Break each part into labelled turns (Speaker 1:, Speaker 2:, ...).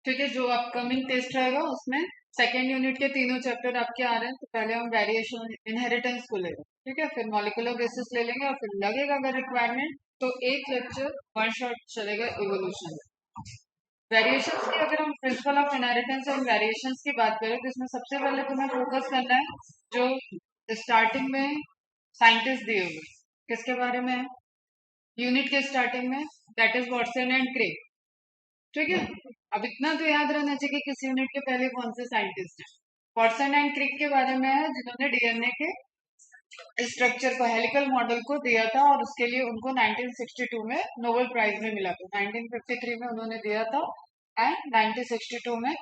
Speaker 1: ठीक है, जो अपकमिंग टेस्ट रहेगा उसमें सेकेंड यूनिट के तीनों चैप्टर आपके आ रहे हैं। तो पहले हम वेरिएशन इनहेरिटेंस को लेंगे, ठीक है, फिर मॉलिक्यूलर बेसिस ले लेंगे और फिर लगेगा अगर रिक्वायरमेंट तो एक लेक्चर वन शॉट चलेगा इवोल्यूशन। वेरिएशंस की अगर हम प्रिंसिपल ऑफ इनहेरिटेंस और वेरिएशंस की बात करें तो इसमें सबसे पहले तुम्हें फोकस करना है जो स्टार्टिंग में साइंटिस्ट दिए हुए किसके बारे में है यूनिट के स्टार्टिंग में, दैट इज वॉटसन एंड क्रे। ठीक है, अब इतना तो याद रहना चाहिए कि किस यूनिट के पहले कौन से साइंटिस्ट हैं। वॉटसन एंड क्रिक के बारे में है जिन्होंने डीएनए के स्ट्रक्चर को हेलिकल मॉडल को दिया था और उसके लिए उनको 1962 में नोबेल प्राइज में मिला था। 1953 में उन्होंने दिया था एंड 1962 में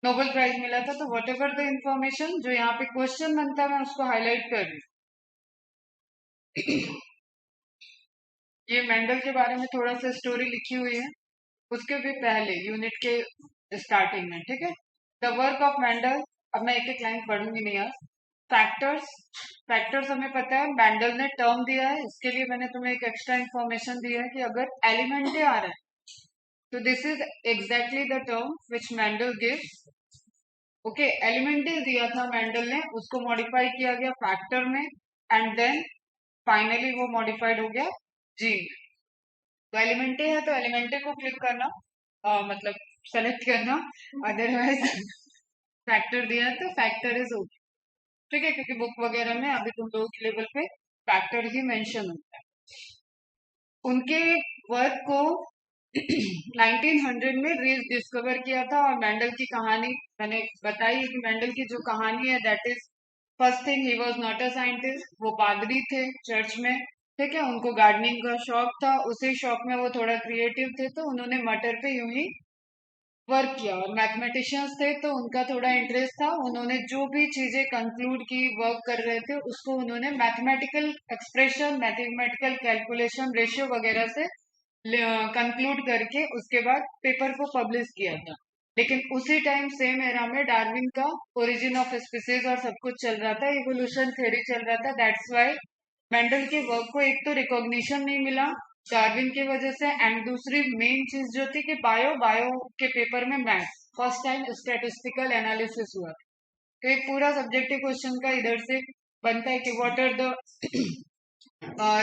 Speaker 1: नोबेल प्राइज मिला था। तो वट एवर द इंफॉर्मेशन जो यहाँ पे क्वेश्चन बनता है मैं उसको हाईलाइट कर रही हूँ। ये मेंडल के बारे में थोड़ा सा स्टोरी लिखी हुई है, उसके भी पहले यूनिट के स्टार्टिंग में। ठीक है, द वर्क ऑफ मेंडल, अब मैं एक एक लाइन पढ़ूंगी नहीं यार। फैक्टर्स, फैक्टर्स हमें पता है मेंडल ने टर्म दिया है, इसके लिए मैंने तुम्हें एक एक्स्ट्रा इन्फॉर्मेशन दी है कि अगर एलिमेंटे आ रहा है तो this is exactly the term which Mendel gives. Okay, एलिमेंटे दिया था मेंडल ने, उसको मॉडिफाई किया गया फैक्टर में एंड देन फाइनली वो मॉडिफाइड हो गया जीन। तो एलिमेंटे है तो एलिमेंटे को क्लिक करना, मतलब सेलेक्ट करना, अदरवाइज फैक्टर दिया तो फैक्टर इज ओके। ठीक है, क्योंकि बुक वगैरह में अभी तुम लोगों के लेवल पे फैक्टर ही मेंशन होता है। उनके वर्क को 1900 में रीज डिस्कवर किया था और मेंडल की कहानी मैंने बताई है कि मेंडल की जो कहानी है that is first thing he was not a scientist, वो पादरी थे चर्च में। ठीक है, उनको गार्डनिंग का शौक था, उसी शौक में वो थोड़ा क्रिएटिव थे तो उन्होंने मटर पे यूं ही वर्क किया। और मैथमेटिशियंस थे तो उनका थोड़ा इंटरेस्ट था, उन्होंने जो भी चीजें कंक्लूड की वर्क कर रहे थे उसको उन्होंने mathematical expression, mathematical calculation, ratio वगैरह से कंक्लूड करके उसके बाद पेपर को पब्लिश किया था। लेकिन उसी टाइम सेम एरा में डार्विन का ओरिजिन ऑफ स्पीसीज और सब कुछ चल रहा था, इवोल्यूशन थ्योरी चल रहा था। दैट्स वाई मेंडल के वर्क को एक तो रिकॉग्निशन नहीं मिला डार्विन की वजह से, एंड दूसरी मेन चीज जो थी कि बायो बायो के पेपर में maths first time statistical analysis हुआ। तो एक पूरा सब्जेक्टिव क्वेश्चन का इधर से बनता है कि what are the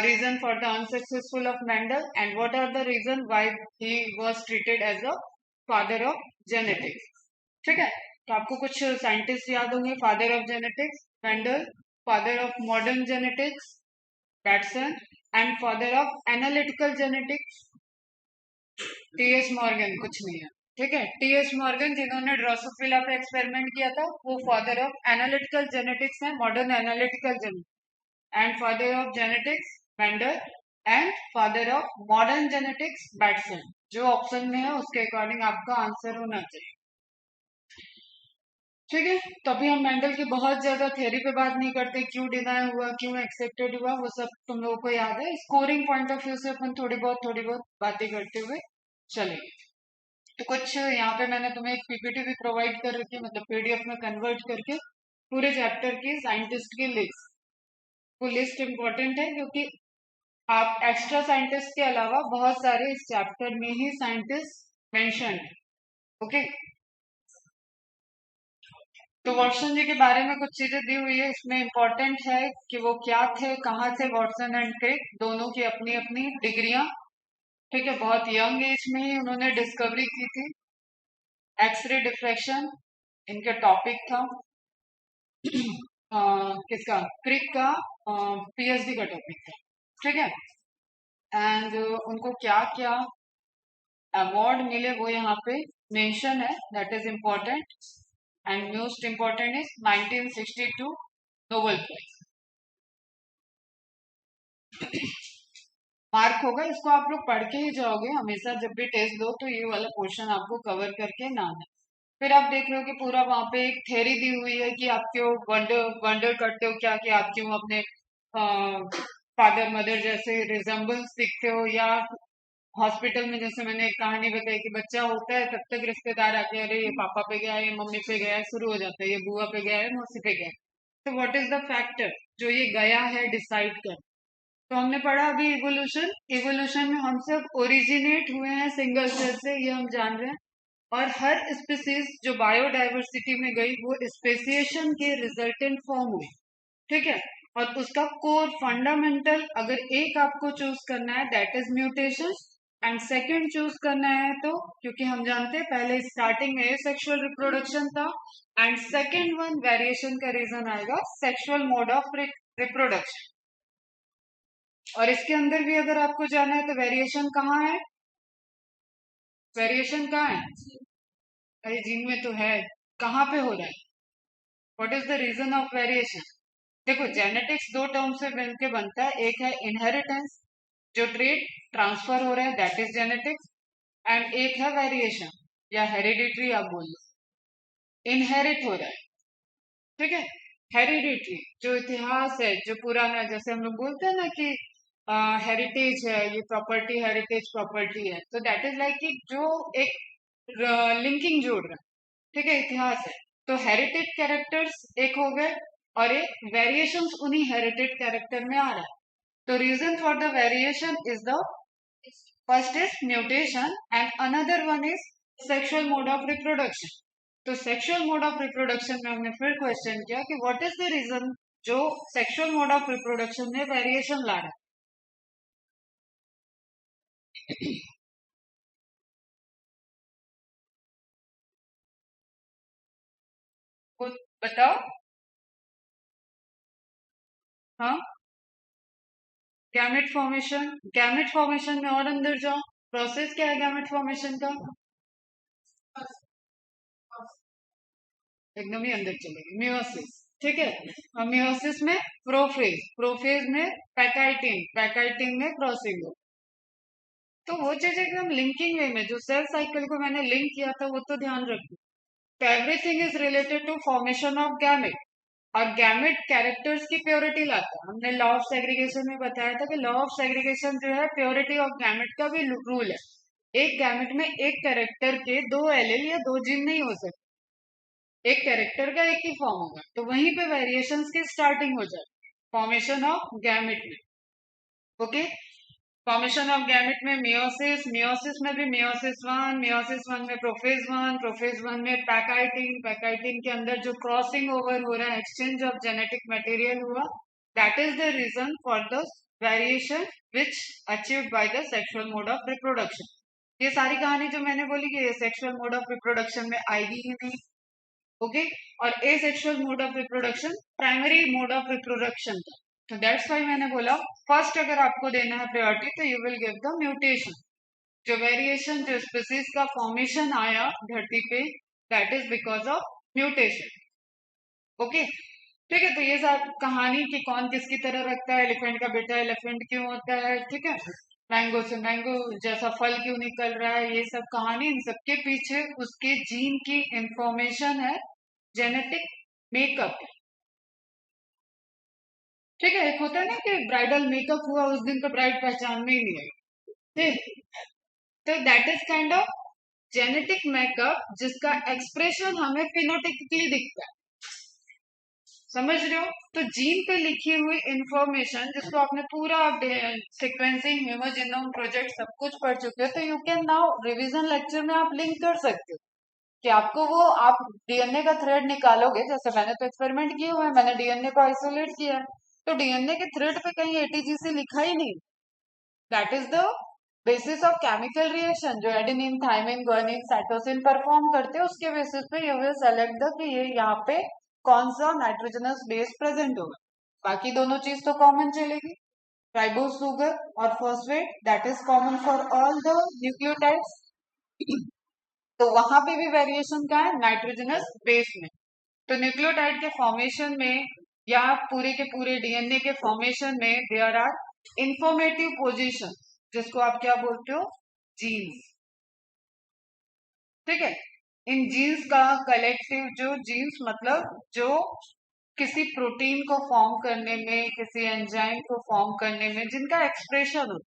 Speaker 1: reason for the unsuccessful of Mendel and what are the reason why he was treated as a father of genetics। ठीक है, तो आपको कुछ साइंटिस्ट याद होंगे, father of genetics Mendel, father of modern genetics Bateson and father of analytical genetics TS Morgan. कुछ नहीं है, ठीक है, टीएस मॉर्गन जिन्होंने ड्रोसोफिला पे एक्सपेरिमेंट किया था वो फादर ऑफ एनालिटिकल जेनेटिक्स है, modern analytical genetics. And father of genetics Mendel and father of modern genetics Bateson. जो ऑप्शन में है उसके अकॉर्डिंग आपका आंसर होना चाहिए। ठीक है, तो अभी हम मेंडल की बहुत ज्यादा थ्योरी पे बात नहीं करते, क्यों डिनाई हुआ, क्यों एक्सेप्टेड हुआ, वो सब तुम लोगों को याद है। स्कोरिंग पॉइंट ऑफ व्यू से अपन थोड़ी बहुत बातें करते हुए चलेंगे। तो कुछ यहाँ पे मैंने तुम्हें एक पीपीटी भी प्रोवाइड कर रखी है, मतलब पीडीएफ में कन्वर्ट करके पूरे चैप्टर की साइंटिस्ट की लिस्ट। वो लिस्ट इंपॉर्टेंट है क्योंकि आप एक्स्ट्रा साइंटिस्ट के अलावा बहुत सारे इस चैप्टर में ही साइंटिस्ट मेंशन है। ओके, तो वॉटसन जी के बारे में कुछ चीजें दी हुई है, इसमें इंपॉर्टेंट है कि वो क्या थे, कहाँ थे वॉटसन एंड क्रिक, दोनों की अपनी अपनी डिग्रियां। ठीक है, बहुत यंग एज में ही उन्होंने डिस्कवरी की थी। एक्सरे डिफ्रैक्शन इनका टॉपिक था। किसका, क्रिक का पीएचडी का टॉपिक था। ठीक है, एंड उनको क्या क्या अवार्ड मिले वो यहाँ पे मेंशन है, that is important. And most important is 1962 Nobel prize. Mark होगा, इसको आप लोग पढ़ के ही जाओगे हमेशा, जब भी टेस्ट दो तो ये वाला पोर्शन आपको कवर करके ना आना। फिर आप देख लो कि पूरा वहां पे एक थ्योरी दी हुई है कि आप क्यों वंडर वंडर करते हो, क्या कि आप क्यों अपने फादर मदर जैसे रिजेम्बल्स दिखते हो, या हॉस्पिटल में जैसे मैंने एक कहानी बताई कि बच्चा होता है तब तक रिश्तेदार आके अरे ये पापा पे गया है, ये मम्मी पे गया है, शुरू हो जाता है, ये बुआ पे गया है, मौसी पे गया है। तो व्हाट इज द फैक्टर जो ये गया है डिसाइड कर। तो हमने पढ़ा अभी इवोल्यूशन, इवोल्यूशन में हम सब ओरिजिनेट हुए हैं सिंगल सेल से, ये हम जान रहे हैं। और हर स्पीसीज जो बायोडाइवर्सिटी में गई वो स्पेसिएशन के रिजल्टेंट फॉर्म हुई, ठीक है। और उसका कोर फंडामेंटल अगर एक आपको चूज करना है that is mutation, and second choose करना है तो, क्योंकि हम जानते हैं पहले स्टार्टिंग में सेक्सुअल रिप्रोडक्शन था, एंड सेकंड वन वेरिएशन का रीजन आएगा सेक्सुअल मोड ऑफ रिप्रोडक्शन। और इसके अंदर भी अगर आपको जाना है तो वेरिएशन कहाँ है, वेरिएशन कहाँ है, अरे जीन में तो है, कहाँ पे हो रहा है, what is the reason of variation. देखो जेनेटिक्स दो टर्म से मिलकर बनता है, एक है इनहेरिटेंस जो ट्रेड ट्रांसफर हो रहा है दैट इज जेनेटिक्स, एंड एक है वेरिएशन या हेरिडिटरी आप बोल लो, इनहेरिट हो रहा है, ठीक है। हेरिडिटरी जो इतिहास है जो पुराना, जैसे हम लोग बोलते हैं ना कि हेरिटेज है, ये प्रॉपर्टी हेरिटेज प्रॉपर्टी है, तो दैट इज लाइक कि जो एक लिंकिंग जोड़ रहा है, ठीक है, इतिहास है। तो हेरिटेज कैरेक्टर्स एक हो गए और एक वेरिएशंस उन्हीं हेरिटेज कैरेक्टर में आ रहा है। तो reason for the variation is the first is mutation and another one is sexual mode of reproduction. तो सेक्सुअल मोड ऑफ रिप्रोडक्शन में हमने फिर क्वेश्चन किया कि व्हाट इज द रीजन जो सेक्सुअल मोड ऑफ रिप्रोडक्शन में वेरिएशन ला रहा है। कुछ बताओ। हाँ, गैमेट फॉर्मेशन, गैमेट फॉर्मेशन में और अंदर जाओ, प्रोसेस क्या है गैमेट फॉर्मेशन का, एकदम ही अंदर चलेगी, मियोसिस, ठीक है। और मियोसिस में प्रोफेज, प्रोफेज में पैकाइटिन, पैकाइटिन में क्रॉसिंग हो। तो वो चीज एकदम लिंकिंग वे में, जो सेल साइकिल को मैंने लिंक किया था वो तो ध्यान रखो। तो everything is related to formation of gamete, और गैमेट कैरेक्टर्स की प्योरिटी लाता है। हमने लॉ ऑफ सेग्रीगेशन में बताया था कि लॉ ऑफ सेग्रीगेशन जो है प्योरिटी ऑफ गैमेट का भी रूल है। एक गैमेट में एक कैरेक्टर के दो एलील या दो जीन नहीं हो सकते, एक कैरेक्टर का एक ही फॉर्म होगा, तो वहीं पे वेरिएशंस की स्टार्टिंग हो जाए फॉर्मेशन ऑफ गैमेट में, ओके। फॉर्मेशन ऑफ गैमेट में मियोसिस, मियोसिस में भी मियोसिस वन में प्रोफेज वन, प्रोफेज वन में पैकाइटिन, पैकाइटिन के अंदर जो क्रॉसिंग ओवर हो रहा है, एक्सचेंज ऑफ जेनेटिक मटेरियल हुआ, that is the reason for the variation which achieved by the sexual mode of reproduction. ये सारी कहानी जो मैंने बोली कि ये सेक्सुअल मोड ऑफ रिप्रोडक्शन में आएगी ही नहीं, ओके। और ए sexual mode of reproduction primary mode of reproduction था, तो दैट्स वाई मैंने बोला फर्स्ट अगर आपको देना है प्रायोरिटी तो you will give the mutation, जो वेरिएशन जो स्पीसीज का फॉर्मेशन आया धरती पे that is because of mutation, okay, ठीक है। तो ये सब कहानी कि कौन किसकी तरह रखता है, एलिफेंट का बेटा एलिफेंट क्यों होता है, ठीक है, मैंगो से मैंगो जैसा फल क्यों निकल रहा है, ये सब कहानी, इन सबके पीछे उसके जीन की इंफॉर्मेशन है, जेनेटिक मेकअप, ठीक है। एक होता है ना कि ब्राइडल मेकअप हुआ उस दिन तो ब्राइड पहचान में ही नहीं आई, ठीक। तो that is kind of genetic makeup जिसका एक्सप्रेशन हमें फिनोटिपिकली दिखता है, समझ रहे हो। तो जीन पे लिखी हुई इंफॉर्मेशन जिसको आपने पूरा सिक्वेंसिंग ह्यूमन जीनोम प्रोजेक्ट सब कुछ पढ़ चुके हो, तो you can now revision lecture में आप लिंक कर सकते हो कि आपको वो, आप डीएनए का थ्रेड निकालोगे, जैसे मैंने तो एक्सपेरिमेंट किया हुआ है, मैंने डीएनए को आइसोलेट किया है, तो डीएनए के थ्रेड पे कहीं एटीजीसी लिखा ही नहीं, that is the basis of chemical reaction जो adenine thymine guanine cytosine perform करते हैं, उसके बेसिस पे यू विल सेलेक्ट द कि ये यहाँ पे कौन सा नाइट्रोजनस बेस प्रेजेंट होगा, बाकी दोनों चीज तो कॉमन चलेगी, राइबोस सुगर और phosphate that is common for all the nucleotides. तो वहां पे भी वेरिएशन का है नाइट्रोजनस बेस में। तो न्यूक्लियोटाइड के फॉर्मेशन में या पूरे के पूरे डीएनए के फॉर्मेशन में देयर आर इंफॉर्मेटिव पोजीशन जिसको आप क्या बोलते हो, जीन्स, ठीक है। इन जीन्स का कलेक्टिव, जो जीन्स मतलब जो किसी प्रोटीन को फॉर्म करने में, किसी एंजाइम को फॉर्म करने में जिनका एक्सप्रेशन हो,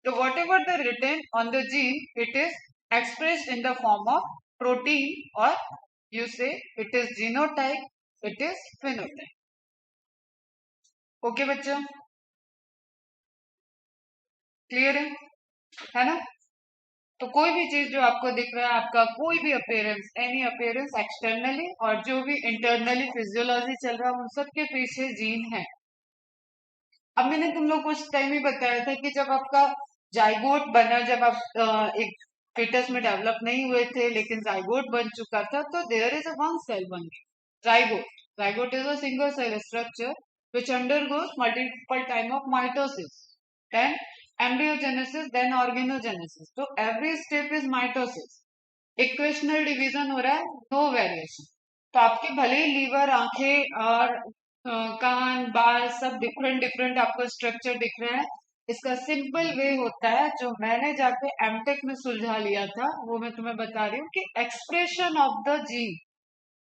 Speaker 1: तो whatever the written on the gene it is expressed in the form of protein, or you say it is genotype, it is phenotype, okay बच्चों, क्लियर है ना। तो कोई भी चीज जो आपको दिख रहा है, आपका कोई भी अपेयरेंस, एनी अपेयरेंस एक्सटर्नली और जो भी इंटरनली फिजियोलॉजी चल रहा है, उन सब के पीछे जीन है। अब मैंने तुम लोग कुछ टाइम ही बताया था कि जब आपका जाइगोट बना, जब आप एक fetus में डेवलप नहीं हुए थे लेकिन जाइगोट बन चुका था, तो there is a one cell बन गया zygote. Zygote is a single cell structure which undergoes multiple time of mitosis, then embryogenesis, then organogenesis. तो every step is mitosis. Equational division हो रहा है, नो वेरिएशन। तो आपके भले ही लीवर, आंखें और कान, बाल सब डिफरेंट डिफरेंट आपको स्ट्रक्चर दिख रहे हैं। इसका सिंपल वे होता है जो मैंने जाके एमटेक में सुलझा लिया था, वो मैं तुम्हें बता रही हूँ कि एक्सप्रेशन ऑफ द जीन,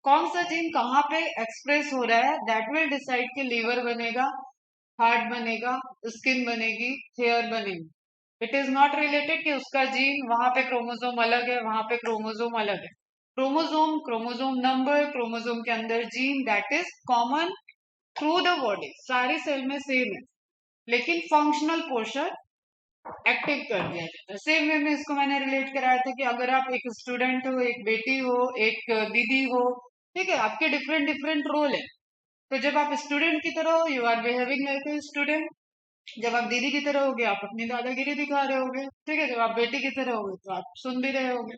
Speaker 1: कौन सा जीन कहाँ पे एक्सप्रेस हो रहा है, दैट विल डिसाइड कि लीवर बनेगा, हार्ट बनेगा, स्किन बनेगी, हेयर बनेगी। इट इज नॉट रिलेटेड कि उसका जीन वहां पे क्रोमोसोम अलग है, वहां पे क्रोमोसोम अलग है। क्रोमोसोम, क्रोमोसोम नंबर, क्रोमोसोम के अंदर gene, that is common through the body, सारी सेल में सेम है, लेकिन फंक्शनल पोर्शन एक्टिव कर दिया जाता है। सेम वे में इसको मैंने रिलेट कराया था कि अगर आप एक स्टूडेंट हो, एक बेटी हो, एक दीदी हो, ठीक है, आपके डिफरेंट डिफरेंट रोल है। तो जब आप स्टूडेंट की तरह हो, you are behaving like a student. जब आप दीदी की तरह होगे, आप अपनी दादागिरी दिखा रहे होगे, ठीक है। जब आप बेटी की तरह होगे तो आप सुन भी रहे होगे।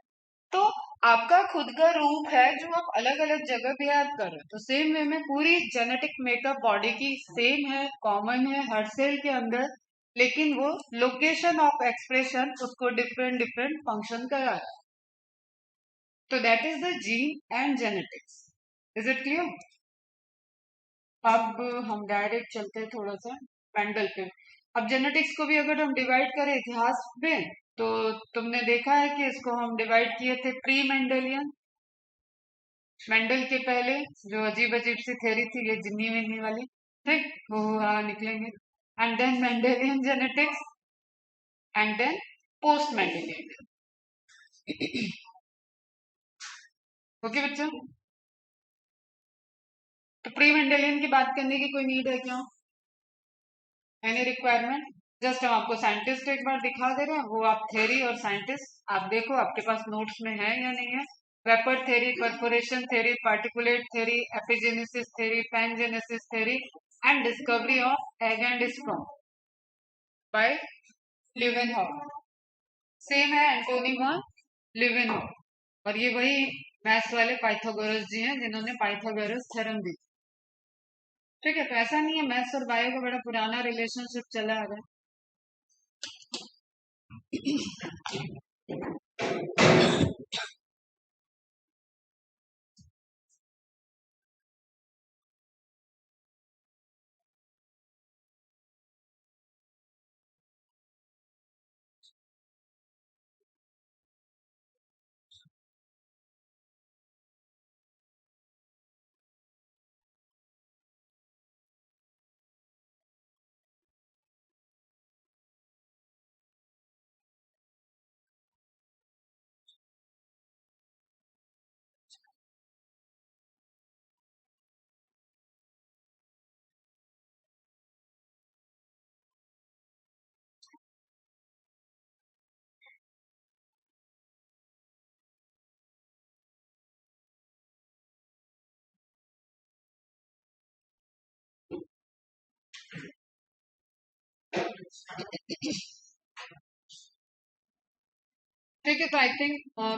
Speaker 1: तो आपका खुद का रूप है जो आप अलग अलग जगह बिहेव कर रहे हो। तो सेम वे में पूरी जेनेटिक मेकअप बॉडी की सेम है, कॉमन है हर सेल के अंदर, लेकिन वो लोकेशन ऑफ एक्सप्रेशन उसको डिफरेंट डिफरेंट फंक्शन करा है। तो that is the gene and genetics. Is it clear? अब हम डायरेक्ट चलते हैं थोड़ा सा मेंडल पे। अब जेनेटिक्स को भी अगर हम डिवाइड करें इतिहास में, तो तुमने देखा है कि इसको हम डिवाइड किए थे प्री मेंडेलियन, मेंडल के पहले जो अजीब अजीब सी थ्योरी थी, ये जिन्नी विन्नी वाली, ठीक, वो निकलेंगे। And then Mendelian genetics, and then post Mendelian. Okay बच्चों, तो प्री मेंडेलियन की बात करने की कोई नीड है क्या? Any requirement? जस्ट हम आपको साइंटिस्ट एक बार दिखा दे रहे हैं, वो आप थ्योरी और साइंटिस्ट आप देखो आपके पास नोट्स में है या नहीं है। Vapour theory, perforation theory, particulate theory, epigenesis theory, pangenesis theory and discovery of egg and sperm by Leeuwenhoek. Same है एंटोनी वॉन लिवेनहॉफ। और ये वही मैथ्स वाले पाइथागोरस जी हैं जिन्होंने पाइथागोरस थ्योरम दी। ठीक है, तो ऐसा नहीं है, मैथ्स और बायो का बड़ा पुराना रिलेशनशिप चला आ रहा है। ठीक है, तो आई थिंक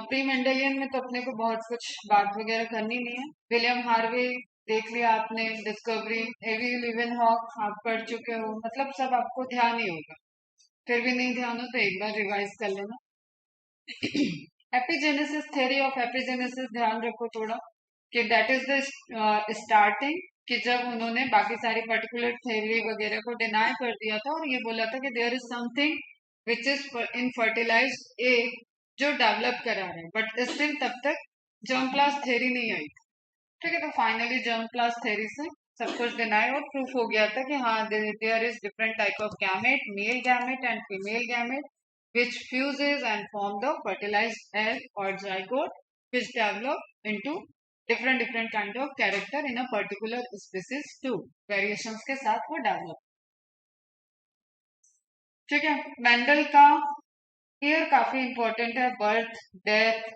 Speaker 1: प्री मेंडेलियन में तो अपने को बहुत कुछ बात वगैरह करनी नहीं है। विलियम हार्वे देख लिया आपने, डिस्कवरी, एवी लिवेनहॉक आप पढ़ चुके हो, मतलब सब आपको ध्यान ही होगा। फिर भी नहीं ध्यान हो तो एक बार रिवाइज कर लेना। एपिजेनेसिस, थ्योरी ऑफ एपिजेनेसिस ध्यान रखो थोड़ा, कि दैट इज द स्टार्टिंग, कि जब उन्होंने बाकी सारी पर्टिकुलर थ्योरी वगैरह को डिनाई कर दिया था और ये बोला था कि there is something which is in fertilised egg जो डेवलप करा रहे हैं, बट स्टिल तब तक जर्म प्लास्ट थ्योरी नहीं आई। ठीक है, तो फाइनली जर्म प्लास्ट थ्योरी से सब कुछ डिनाई और प्रूफ हो गया था कि हाँ there is different type of gamete, male gamete and female gamete which fuses and form the fertilized egg or zygote which develop into different different kind of character in a particular species too, variations के साथ वो develop। ठीक है, Mendel का year काफी important है, birth, death,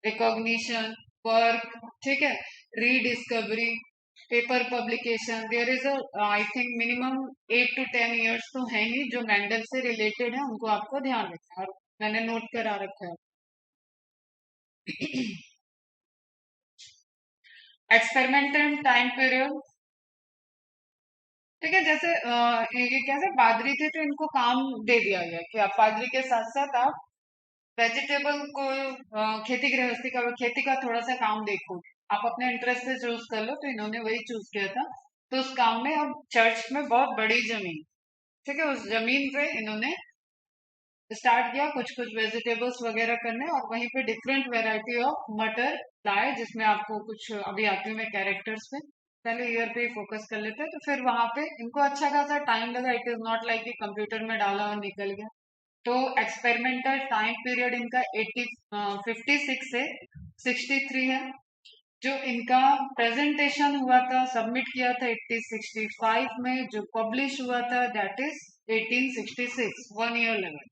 Speaker 1: recognition, work, ठीक है, rediscovery, paper publication, there is I think minimum 8 to 10 years तो है ही जो मेंडल से रिलेटेड है, उनको आपको ध्यान रखना है और मैंने नोट करा रखा है। एक्सपेरिमेंटल टाइम पीरियड, ठीक है, जैसे ये कैसे पादरी थे तो इनको काम दे दिया गया कि आप पादरी के साथ साथ आप वेजिटेबल को खेती गृहस्थी का, खेती का थोड़ा सा काम देखोगे, आप अपने इंटरेस्ट से चूज कर लो, तो इन्होंने वही चूज किया था। तो उस काम में अब चर्च में बहुत बड़ी जमीन, ठीक है, उस जमीन पे इन्होंने स्टार्ट किया कुछ कुछ वेजिटेबल्स वगैरह करने, और वहीं पे डिफरेंट वेराइटी ऑफ मटर लाए, जिसमें आपको कुछ अभी आती हूँ मैं कैरेक्टर्स पे, पहले ईयर पे ही फोकस कर लेते हैं। तो फिर वहां पे इनको अच्छा खासा टाइम लगा, इट इज नॉट लाइक कि कंप्यूटर में डाला और निकल गया। तो एक्सपेरिमेंटल टाइम पीरियड इनका 56 से 63 है। जो इनका प्रेजेंटेशन हुआ था, सबमिट किया था 1865 में, जो पब्लिश हुआ था दैट इज 1866, 1 ईयर लगा।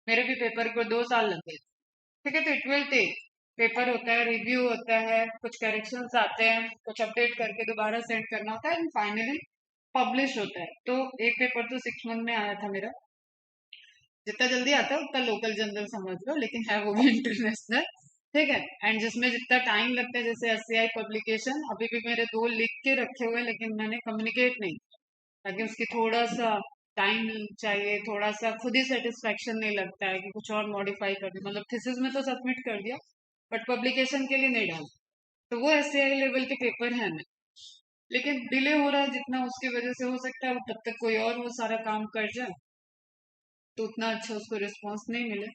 Speaker 1: मेरे भी पेपर को 2 साल लग गए, ठीक है। तो इट विल टेक, पेपर होता है, रिव्यू होता है, कुछ करेक्शंस आते हैं, कुछ अपडेट करके दोबारा सेंड करना होता है, एंड फाइनली पब्लिश होता है। तो एक पेपर तो 6 मंथ में आया था मेरा, जितना जल्दी आता है उतना लोकल जनरल समझ लो, लेकिन है वो भी इंटरनेशनल, ठीक है। एंड जिसमें जितना टाइम लगता है, जैसे एससीआई पब्लिकेशन अभी भी मेरे 2 लिख के रखे हुए, लेकिन मैंने कम्युनिकेट नहीं, ताकि उसकी थोड़ा सा टाइम चाहिए, थोड़ा सा खुद ही सेटिस्फेक्शन नहीं लगता है कि कुछ और मॉडिफाई कर दिया, मतलब थीसिस में तो सबमिट कर दिया बट पब्लिकेशन के लिए नहीं डाला। तो वो एससीआई लेवल के पेपर है ना, लेकिन डिले हो रहा है जितना, उसकी वजह से हो सकता है तब तक कोई और वो सारा काम कर जाए, तो उतना अच्छा उसको रिस्पॉन्स नहीं मिले।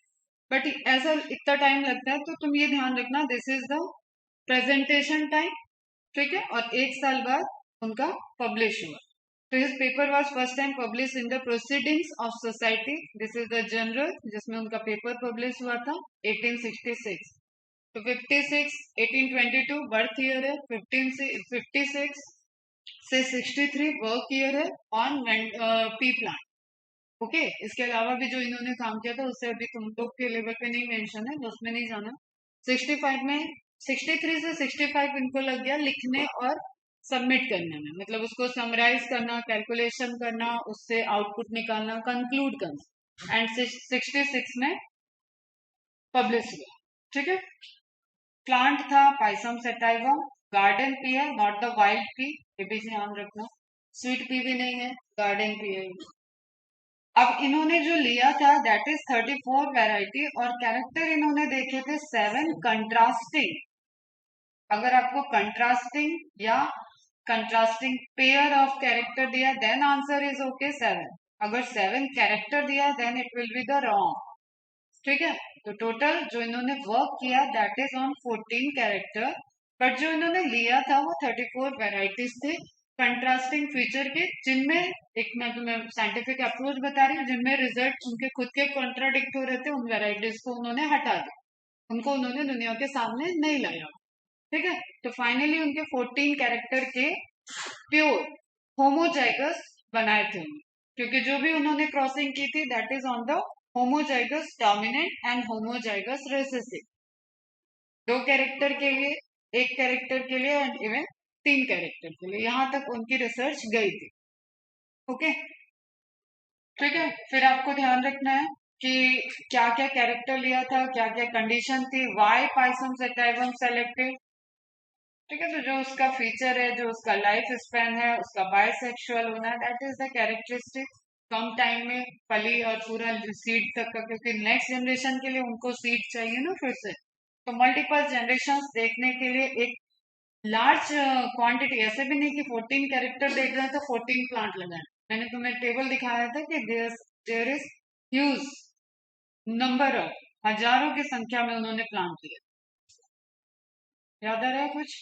Speaker 1: बट ऐसा इतना टाइम लगता है, तो तुम ये ध्यान रखना, this is the presentation time, ठीक है, और 1 साल बाद उनका पब्लिश हुआ। तो his paper was first time publish in the proceedings of society, this is the general, जिसमें उनका पेपर पब्लिश हुआ था 1866। तो 56, 1822 बर्थ ईयर है, 15 से 56 से 63 वर्क ईयर है ऑन पी प्लांट। ओके, इसके अलावा भी जो इन्होंने काम किया था उससे अभी तुम लोग के लेवल पे नहीं मेंशन है, तो उसमें नहीं जाना। 65 में, 63 से 65 इनको लग गया लिखने और सबमिट करने में, मतलब उसको समराइज करना, कैलकुलेशन करना, उससे आउटपुट निकालना, कंक्लूड करना, एंड 66 में पब्लिश हुआ, ठीक है। प्लांट था पाइसम सेटाइवा, गार्डन पी है, नॉट द वाइल्ड पी, ये भी ध्यान रखना, स्वीट पी भी नहीं है, गार्डन पी है। अब इन्होंने जो लिया था दैट इज 34 वैरायटी, और कैरेक्टर इन्होंने देखे थे 7 कंट्रास्टिंग। अगर आपको कंट्रास्टिंग या कंट्रास्टिंग पेयर ऑफ कैरेक्टर दिया देन आंसर इज ओके 7। अगर 7 कैरेक्टर दिया then it will be the wrong, ठीक है। तो टोटल जो इन्होंने वर्क किया that is on 14 character, but जो इन्होंने लिया था वो 34 वेराइटीज थे कंट्रास्टिंग फीचर के, जिनमें एक मैं तुम्हें साइंटिफिक अप्रोच बता रही हूँ, जिनमें रिजल्ट उनके खुद के कॉन्ट्राडिक्ट हो रहे थे, उन वेराइटीज को उन्होंने हटा दिया, उनको उन्होंने दुनिया के सामने नहीं लाया, ठीक है। तो फाइनली उनके 14 कैरेक्टर के प्योर होमोजाइगस बनाए थे उन्होंने, क्योंकि जो भी उन्होंने क्रॉसिंग की थी that is on the homozygous dominant and homozygous recessive. 2 character के लिए, 1 कैरेक्टर के लिए, एंड इवन 3 कैरेक्टर के लिए, यहां तक उनकी रिसर्च गई थी, ओके, ठीक है। फिर आपको ध्यान रखना है कि क्या क्या कैरेक्टर लिया था, क्या क्या कंडीशन थी, वाई पाइसम सेटाइवम सेलेक्टेड, ठीक है। तो जो उसका फीचर है, जो उसका लाइफ स्पैन है, उसका बायसेक्सुअल होना, that is the characteristic, come time में फली और पूरा सीड तक का, क्योंकि नेक्स्ट जनरेशन के लिए उनको सीड चाहिए ना फिर से, तो मल्टीपल जनरेशन देखने के लिए एक लार्ज क्वांटिटी, ऐसे भी नहीं कि 14 कैरेक्टर देख रहे हैं तो 14 प्लांट लगाए। मैंने तुम्हें टेबल दिखाया था कि there is huge number of, हजारों की संख्या में उन्होंने प्लांट लिए, याद आ रहा है कुछ?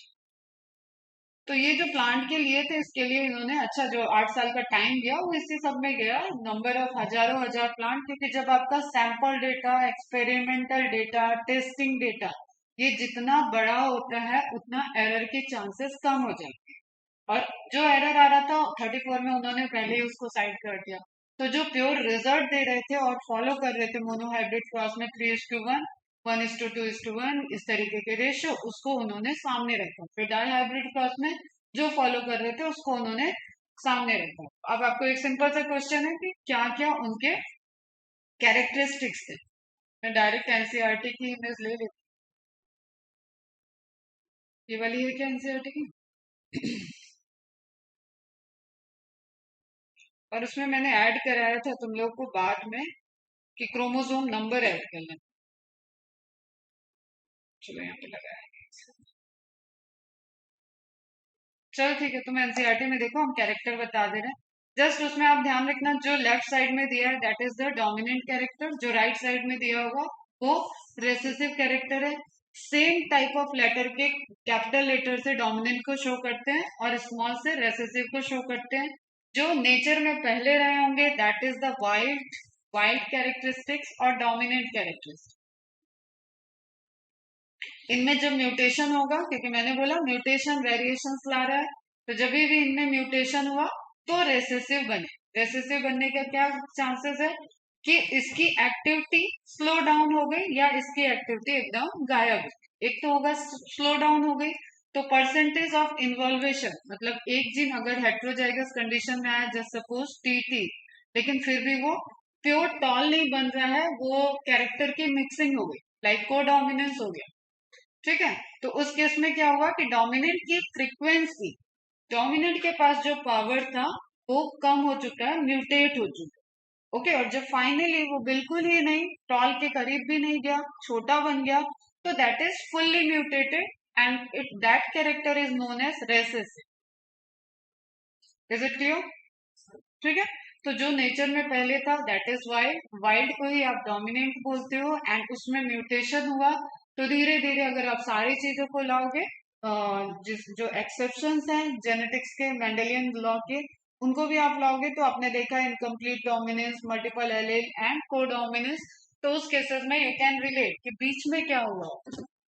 Speaker 1: तो ये जो प्लांट के लिए थे, इसके लिए इन्होंने अच्छा जो 8 साल का टाइम दिया वो इसी सब में गया, नंबर ऑफ हजारों हजार प्लांट, क्योंकि जब आपका sample data, experimental data, testing data ये जितना बड़ा होता है उतना एरर के चांसेस कम हो जाते हैं, और जो एरर आ रहा था 34 में उन्होंने पहले ही उसको साइड कर दिया। तो जो प्योर रिजल्ट दे रहे थे और फॉलो कर रहे थे मोनोहाइब्रिड क्रॉस में 3:1, 1:2:1 इस तरीके के रेशियो, उसको उन्होंने सामने रखा। फिर डाई हाइब्रिड क्रॉस में जो फॉलो कर रहे थे उसको उन्होंने सामने रखा। अब आपको एक सिंपल सा क्वेश्चन है कि क्या क्या उनके कैरेक्टरिस्टिक्स थे। मैं डायरेक्ट एनसीईआरटी की इमेज ले लेती, ये वाली है क्या एनसीईआरटी की? और उसमें मैंने ऐड कराया था तुम लोग को बाद में कि क्रोमोसोम नंबर ऐड कर लेना। चलो यहाँ पे लगाया। चलो ठीक है, तुम एनसीईआरटी में देखो, हम कैरेक्टर बता दे रहे हैं। जस्ट उसमें आप ध्यान रखना, जो लेफ्ट साइड में दिया है that is the dominant character, जो राइट साइड में दिया होगा वो रेसेसिव कैरेक्टर है। सेम टाइप ऑफ लेटर के कैपिटल लेटर से डोमिनेंट को शो करते हैं और स्मॉल से रेसेसिव को शो करते हैं। जो नेचर में पहले रहे होंगे that is the wild wild characteristics और डोमिनेंट कैरेक्टरिस्टिक्स। इनमें जब म्यूटेशन होगा, क्योंकि मैंने बोला म्यूटेशन वेरिएशंस ला रहा है, तो जब भी इनमें म्यूटेशन हुआ तो रेसेसिव बने। रेसेसिव बनने का क्या चांसेस है कि इसकी एक्टिविटी स्लो डाउन हो गई या इसकी एक्टिविटी एकदम गायब हो गई। एक तो होगा स्लो डाउन हो गई, तो परसेंटेज ऑफ इन्वॉल्वेशन, मतलब एक जीन अगर हेट्रोजाइगस कंडीशन में आया जस्ट सपोज टीटी, लेकिन फिर भी वो प्योर टॉल नहीं बन रहा है, वो कैरेक्टर की मिक्सिंग हो गई, लाइक कोडोमिनेंस हो गया। ठीक है, तो उस केस में क्या हुआ कि डोमिनेंट की फ्रीक्वेंसी, डोमिनेंट के पास जो पावर था वो कम हो चुका है, म्यूटेट हो चुका है। ओके, और जब फाइनली वो बिल्कुल ही नहीं, टॉल के करीब भी नहीं गया, छोटा बन गया, तो that is fully mutated and it that character is known as recessive. Is it clear? ठीक है, तो जो नेचर में पहले था दैट इज वाइल्ड, वाइल्ड को ही आप डोमिनेंट बोलते हो, एंड उसमें म्यूटेशन हुआ, तो धीरे धीरे अगर आप सारी चीजों को लाओगे, जिस जो एक्सेप्शंस हैं जेनेटिक्स के मेंडेलियन लॉ के, उनको भी आप लाओगे, तो आपने देखा incomplete dominance, multiple allele and codominance, तो उस केसेस में यू कैन रिलेट कि बीच में क्या हुआ।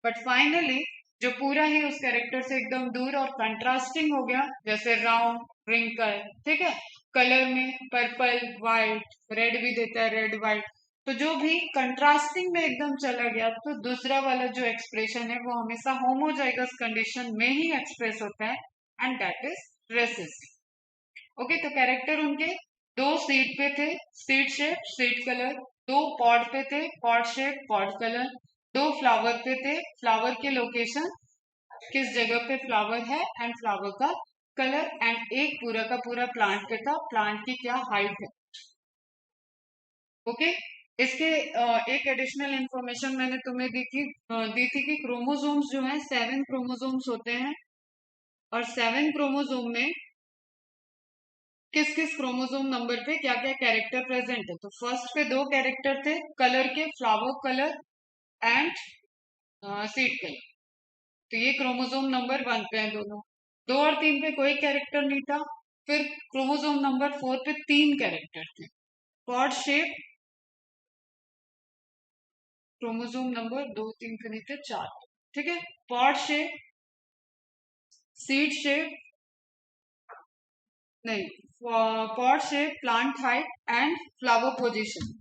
Speaker 1: बट फाइनली जो पूरा ही उस कैरेक्टर से एकदम दूर और कंट्रास्टिंग हो गया, जैसे राउंड, रिंकल, ठीक है, कलर में पर्पल, व्हाइट, रेड भी देता है, रेड व्हाइट, तो जो भी कंट्रास्टिंग में एकदम चला गया, तो दूसरा वाला जो एक्सप्रेशन है वो हमेशा होमोजाइगस कंडीशन में ही एक्सप्रेस होता है, and that is recessive. Okay, तो कैरेक्टर उनके दो सीड पे थे, सीड शेप, सीड कलर, दो पॉड पे थे, पॉड शेप, पॉड कलर, दो फ्लावर पे थे, फ्लावर के लोकेशन, किस जगह पे फ्लावर है एंड फ्लावर का कलर, एंड एक पूरा का पूरा प्लांट पे था, प्लांट की क्या हाइट है। ओके, इसके एक एडिशनल इंफॉर्मेशन मैंने तुम्हें दी थी कि क्रोमोसोम्स जो हैं 7 क्रोमोसोम्स होते हैं, और 7 क्रोमोसोम में किस किस क्रोमोसोम नंबर पे क्या क्या कैरेक्टर प्रेजेंट है। तो फर्स्ट पे दो कैरेक्टर थे कलर के, flower colour and seed colour, तो ये क्रोमोसोम नंबर 1 पे है दोनों। 2 और 3 पे कोई कैरेक्टर नहीं था। फिर क्रोमोसोम नंबर 4 पे 3 कैरेक्टर थे, पॉड शेप, क्रोमोसोम नंबर 2 3 पे नहीं थे, 4, ठीक है, पॉड शेप, सीड शेप, नहीं, pod shape, plant height and flower position,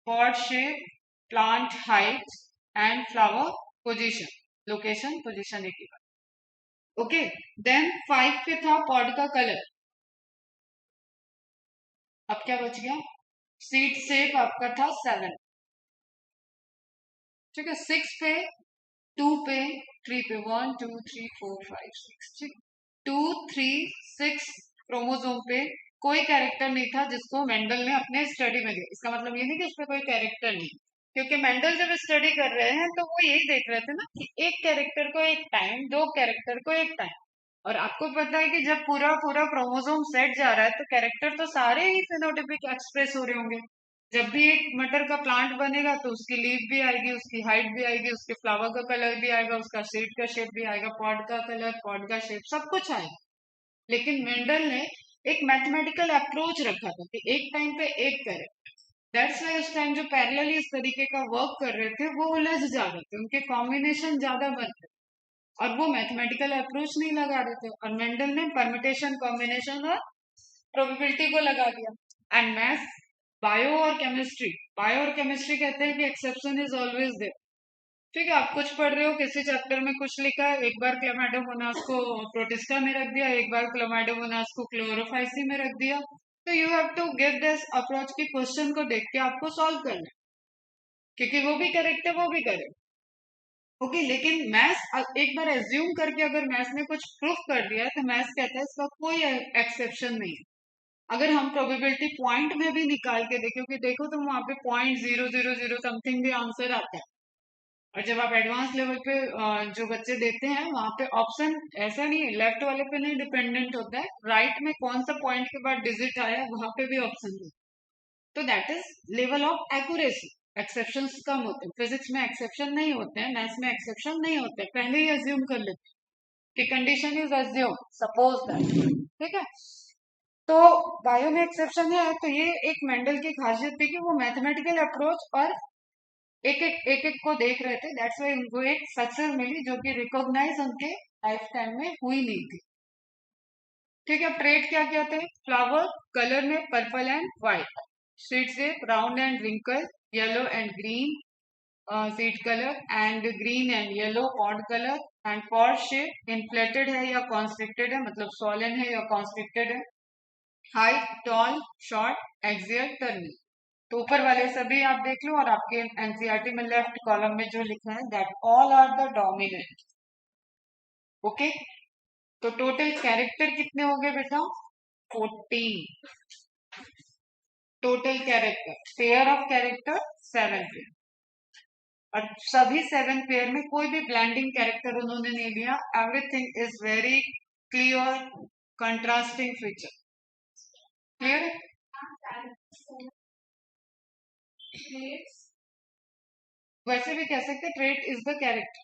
Speaker 1: pod shape, plant height and flower position, location position एक ही बात। ओके, देन 5 पे था पॉड का कलर। अब क्या बच गया? सीड शेप आपका था 7, ठीक है, 6 पे, 2 पे, 3 पे, 1 2 3 4 5 6, ठीक, 2 3 6 क्रोमोसोम पे कोई कैरेक्टर नहीं था जिसको मेंडल ने अपने स्टडी में दिया। इसका मतलब ये नहीं कि इस पे कोई कैरेक्टर नहीं, क्योंकि मेंडल जब स्टडी कर रहे हैं तो वो यही देख रहे थे ना कि एक कैरेक्टर को एक टाइम, दो कैरेक्टर को एक टाइम। और आपको पता है कि जब पूरा पूरा क्रोमोसोम सेट जा रहा है तो कैरेक्टर तो सारे ही फिनोटिपिक एक्सप्रेस हो रहे होंगे। जब भी एक मटर का प्लांट बनेगा तो उसकी लीफ भी आएगी, उसकी हाइट भी आएगी, उसके फ्लावर का कलर भी आएगा, उसका सीड का शेप भी आएगा, पॉड का कलर, पॉड का शेप, सब कुछ आएगा। लेकिन मेंडल ने एक मैथमेटिकल अप्रोच रखा था कि एक टाइम पे एक कैरेक्टर, दैट्स वाई उस टाइम जो पैरेलली इस तरीके का वर्क कर रहे थे वो उलझ जा रहे थे, उनके कॉम्बिनेशन ज्यादा बन रहे थे, और वो मैथमेटिकल अप्रोच नहीं लगा रहे थे, और मेंडल ने परमिटेशन, कॉम्बिनेशन और प्रोबेबिलिटी को लगा दिया। एंड मैथ्स, बायो और केमिस्ट्री कहते हैं कि एक्सेप्शन इज ऑलवेज देयर। ठीक है, आप कुछ पढ़ रहे हो, किसी चैप्टर में कुछ लिखा है, एक बार क्लोमाइडोमोनास को प्रोटिस्टा में रख दिया, एक बार क्लोमाइडोमोनास को क्लोरोफाइसी में रख दिया, तो you have to give this approach की क्वेश्चन को देख के आपको सॉल्व करना है, क्योंकि वो भी करेक्ट है, वो भी करेक्ट। ओके, लेकिन मैथ्स एक बार एज्यूम करके अगर मैथ्स ने कुछ प्रूफ कर दिया है तो मैथ्स कहता है इसका कोई एक्सेप्शन नहीं है। अगर हम प्रोबेबिलिटी पॉइंट में भी निकाल के देखें कि देखो तो वहां पे 0.000 समथिंग भी आंसर आता है। और जब आप एडवांस लेवल पे जो बच्चे देते हैं वहां पे ऑप्शन ऐसा नहीं है, लेफ्ट वाले पे नहीं डिपेंडेंट होता है, राइट में कौन सा पॉइंट के बाद डिजिट आया वहां पे भी ऑप्शन है। तो that is level of accuracy. Exceptions कम होते हैं, फिजिक्स में एक्सेप्शन नहीं होते हैं, मैथ्स में एक्सेप्शन नहीं होते हैं, पहले ही अज्यूम कर लेते हैं कि condition is assume, suppose that. ठीक है, तो बायो में एक्सेप्शन है, तो ये एक मेंडल की खासियत थी कि वो मैथमेटिकल अप्रोच और एक एक को देख रहे थे, दैट्स वाई उनको एक सक्सेस मिली जो कि रिकॉग्नाइज उनके लाइफ टाइम में हुई नहीं थी। ठीक है, ट्रेड क्या क्या थे? फ्लावर कलर में purple and white, seed shape round and wrinkle, yellow and green seed colour, and green and yellow pod colour, and pod shape inflated है या कॉन्स्ट्रिक्टेड है, मतलब सोलन है या कॉन्स्ट्रिक्टेड है, height tall short axial turning. तो ऊपर वाले सभी आप देख लो, और आपके एनसीईआरटी में लेफ्ट कॉलम में जो लिखा है that all are the dominant. Okay, तो टोटल कैरेक्टर कितने हो गए बेटा? 14 total character, pair of character 7 pair, और सभी 7 पेयर में कोई भी ब्लैंडिंग कैरेक्टर उन्होंने नहीं लिया। Everything is very clear, contrasting feature. Clear? वैसे भी कह सकते ट्रेट इज द कैरेक्टर।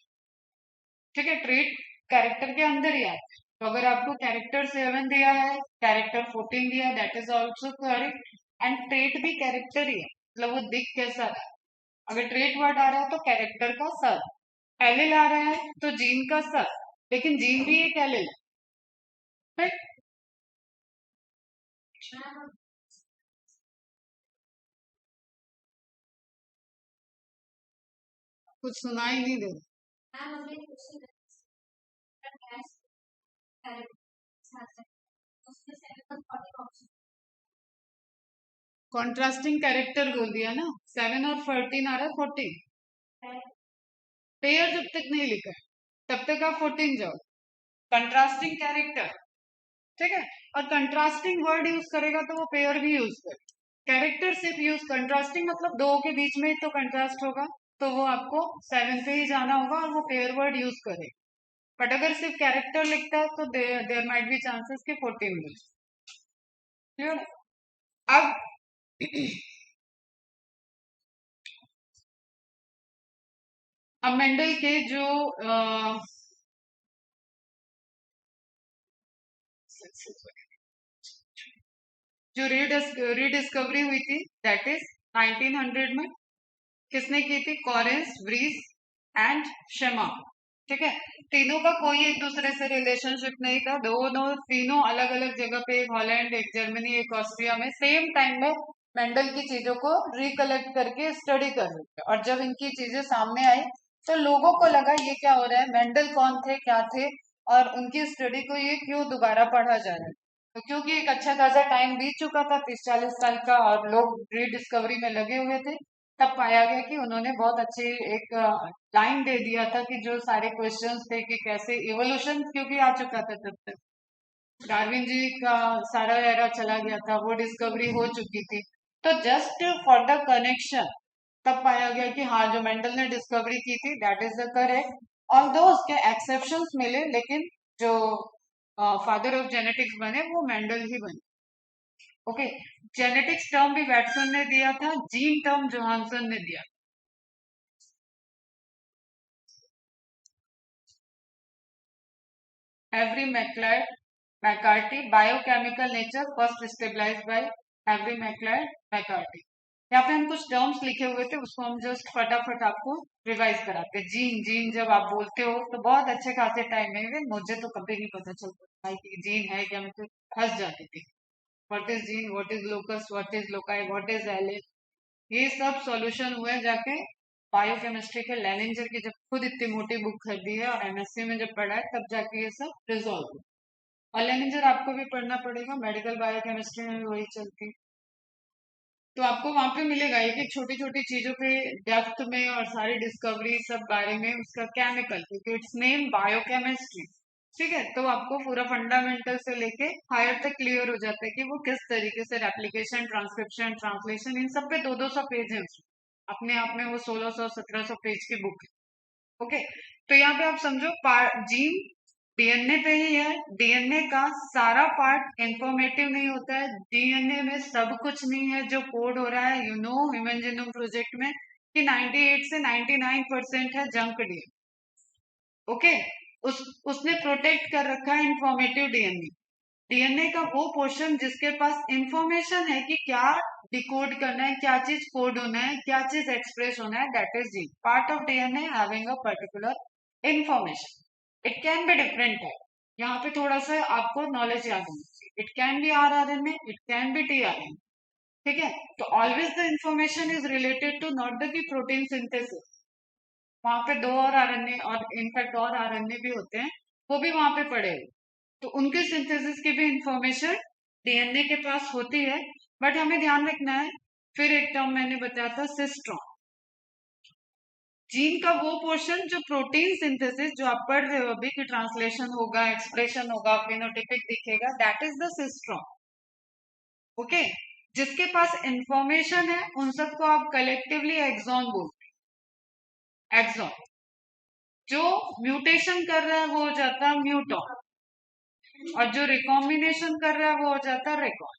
Speaker 1: ठीक है, ट्रेट कैरेक्टर के अंदर ही आता है। तो अगर आपको कैरेक्टर 7 दिया है, कैरेक्टर 14 दिया है, that is also correct. And trait भी कैरेक्टर ही है, मतलब वो दिख कैसा रहा है। अगर ट्रेट वर्ड आ रहा है तो कैरेक्टर का सर, एलिल आ रहा है तो जीन का सर, लेकिन जीन भी एक एलिल है। कुछ सुनाई नहीं दे कॉन्ट्रास्टिंग कैरेक्टर बोल दिया ना, 7 और 14 आ रहा है, 14 पेयर जब तक नहीं लिखा है तब तक आप 14 जाओ। कंट्रास्टिंग कैरेक्टर, ठीक है, और कंट्रास्टिंग वर्ड यूज करेगा तो वो पेयर भी यूज करे। कैरेक्टर सिर्फ यूज, कंट्रास्टिंग मतलब दो के बीच में ही तो कंट्रास्ट होगा, तो वो आपको 7 पे ही जाना होगा और वो पेयर वर्ड यूज करे। बट अगर सिर्फ कैरेक्टर लिखता है तो देयर माइट बी चांसेस कि 14 मिल। क्लियर? अब अब मेंडल के जो रीडिस्कवरी हुई थी दैट इज 1900 में, किसने की थी? कॉरेंस, ब्रीज एंड शेमा। ठीक है, तीनों का कोई एक दूसरे से रिलेशनशिप नहीं था, दोनों तीनों अलग अलग जगह पे, एक हॉलैंड, एक जर्मनी, एक ऑस्ट्रिया में सेम टाइम में मेंडल की चीजों को रिकलेक्ट करके स्टडी कर रहे थे। और जब इनकी चीजें सामने आई तो लोगों को लगा ये क्या हो रहा है, मेंडल कौन थे, क्या थे, और उनकी स्टडी को ये क्यों दोबारा पढ़ा जा रहा है। तो क्योंकि एक अच्छा खासा टाइम बीत चुका था, 30-40 साल का, और लोग रीडिस्कवरी में लगे हुए थे, तब पाया गया कि उन्होंने बहुत अच्छी एक लाइन दे दिया था कि जो सारे क्वेश्चंस थे कि कैसे इवोल्यूशन, क्योंकि आ चुका था तब तक, डार्विन जी का सारा एरा चला गया था, वो डिस्कवरी हो चुकी थी। तो जस्ट फॉर द कनेक्शन तब पाया गया कि हाँ, जो मेंडल ने डिस्कवरी की थी that is the correct. Although उसके एक्सेप्शंस मिले, लेकिन जो फादर ऑफ जेनेटिक्स बने वो मेंडल ही बने। ओके, जेनेटिक्स टर्म भी वैटसन ने दिया था, जीन टर्म जोहानसन ने दिया। Avery McCarty, biochemical nature first stabilised by Avery McCarty. यहाँ पे हम कुछ टर्म्स लिखे हुए थे, उसको हम जस्ट फटाफट आपको रिवाइज कराते हैं। जीन, जीन जब आप बोलते हो तो बहुत अच्छे खासे टाइम में, मुझे तो कभी नहीं पता चलता था कि जीन है क्या, मैं तो फंस जाती थी। What is gene, what is locus, what is loci, what is allele, ये सब सॉल्यूशन हुए जाके बायोकेमिस्ट्री के लेनिंजर की, जब खुद इतनी मोटी बुक खरीदी है और एमएससी में जब पढ़ा है तब जाके ये सब रिजॉल्व हुआ। और लेनिंजर आपको भी पढ़ना पड़ेगा, मेडिकल बायोकेमिस्ट्री में भी वही चलती है। तो आपको वहां पे मिलेगा एक एक छोटी छोटी चीजों पे डेप्थ में और सारी डिस्कवरी सब बारे में, उसका केमिकल, क्योंकि इट्स नेम बायोकेमिस्ट्री। ठीक है, तो आपको पूरा फंडामेंटल से लेके हायर तक क्लियर हो जाता है कि वो किस तरीके से रेप्लिकेशन, ट्रांसक्रिप्शन, ट्रांसलेशन, इन सब पे 200-200 पेज है उसमें। अपने आप में वो 1600-1700 पेज की बुक है। ओके, तो यहाँ पे आप समझो जीन डीएनए पे ही है। डीएनए का सारा पार्ट इंफॉर्मेटिव नहीं होता है, डीएनए में सब कुछ नहीं है जो कोड हो रहा है। ह्यूमन जीनोम प्रोजेक्ट में कि 98 से 99% है जंक डीएनए। ओके, उसने प्रोटेक्ट कर रखा है इंफॉर्मेटिव डीएनए। डीएनए का वो पोर्शन जिसके पास इंफॉर्मेशन है कि क्या डिकोड करना है, क्या चीज कोड होना है, क्या चीज एक्सप्रेस होना है, that is gene. Part of DNA having a particular information. It can be different type. यहाँ पे थोड़ा सा आपको नॉलेज याद होना चाहिए। It can be rRNA, it can be tRNA. ठीक है, तो always the information is related to not the key protein synthesis. वहां पे 2 और आरएनए और इनफैक्ट और आरएनए भी होते हैं, वो भी वहां पे पड़े हुए, तो उनके सिंथेसिस की भी इंफॉर्मेशन डीएनए के पास होती है। बट हमें ध्यान रखना है, फिर एक टर्म मैंने बताया था सिस्ट्रॉन। जीन का वो पोर्शन जो प्रोटीन सिंथेसिस जो आप पढ़ रहे हो अभी कि ट्रांसलेशन होगा, एक्सप्रेशन होगा, फिनोटिपिक दिखेगा, that is the cistron. Okay, जिसके पास इंफॉर्मेशन है उन सबको आप कलेक्टिवली एक्सॉन बोलते हैं। एक्सॉन जो म्यूटेशन कर रहा है वो हो जाता है म्यूटॉन, और जो रिकॉम्बिनेशन कर रहा है वो हो जाता है रेकॉन।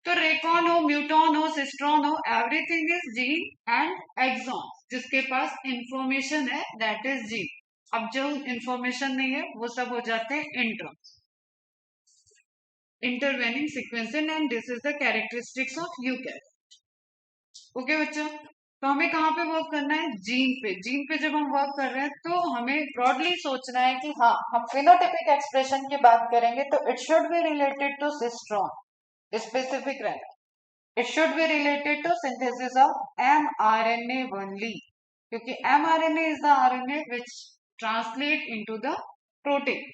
Speaker 1: तो रेकॉन हो, म्यूटॉन हो, सिस्ट्रॉन हो, everything is gene and exon. जिसके पास इंफॉर्मेशन है दैट इज जीन। अब जो इंफॉर्मेशन नहीं है वो सब हो जाते हैं intron, intervening sequencing, and this is the characteristics of eukaryote. Okay बच्चा, तो हमें कहाँ पे वर्क करना है? जीन पे। जीन पे जब हम वर्क कर रहे हैं तो हमें ब्रॉडली सोचना है कि हाँ, हम फिनोटिपिक एक्सप्रेशन की बात करेंगे तो it should be related to cistron, specific रहना। It should be related to synthesis of mRNA only, क्योंकि mRNA is the RNA which translate into the protein.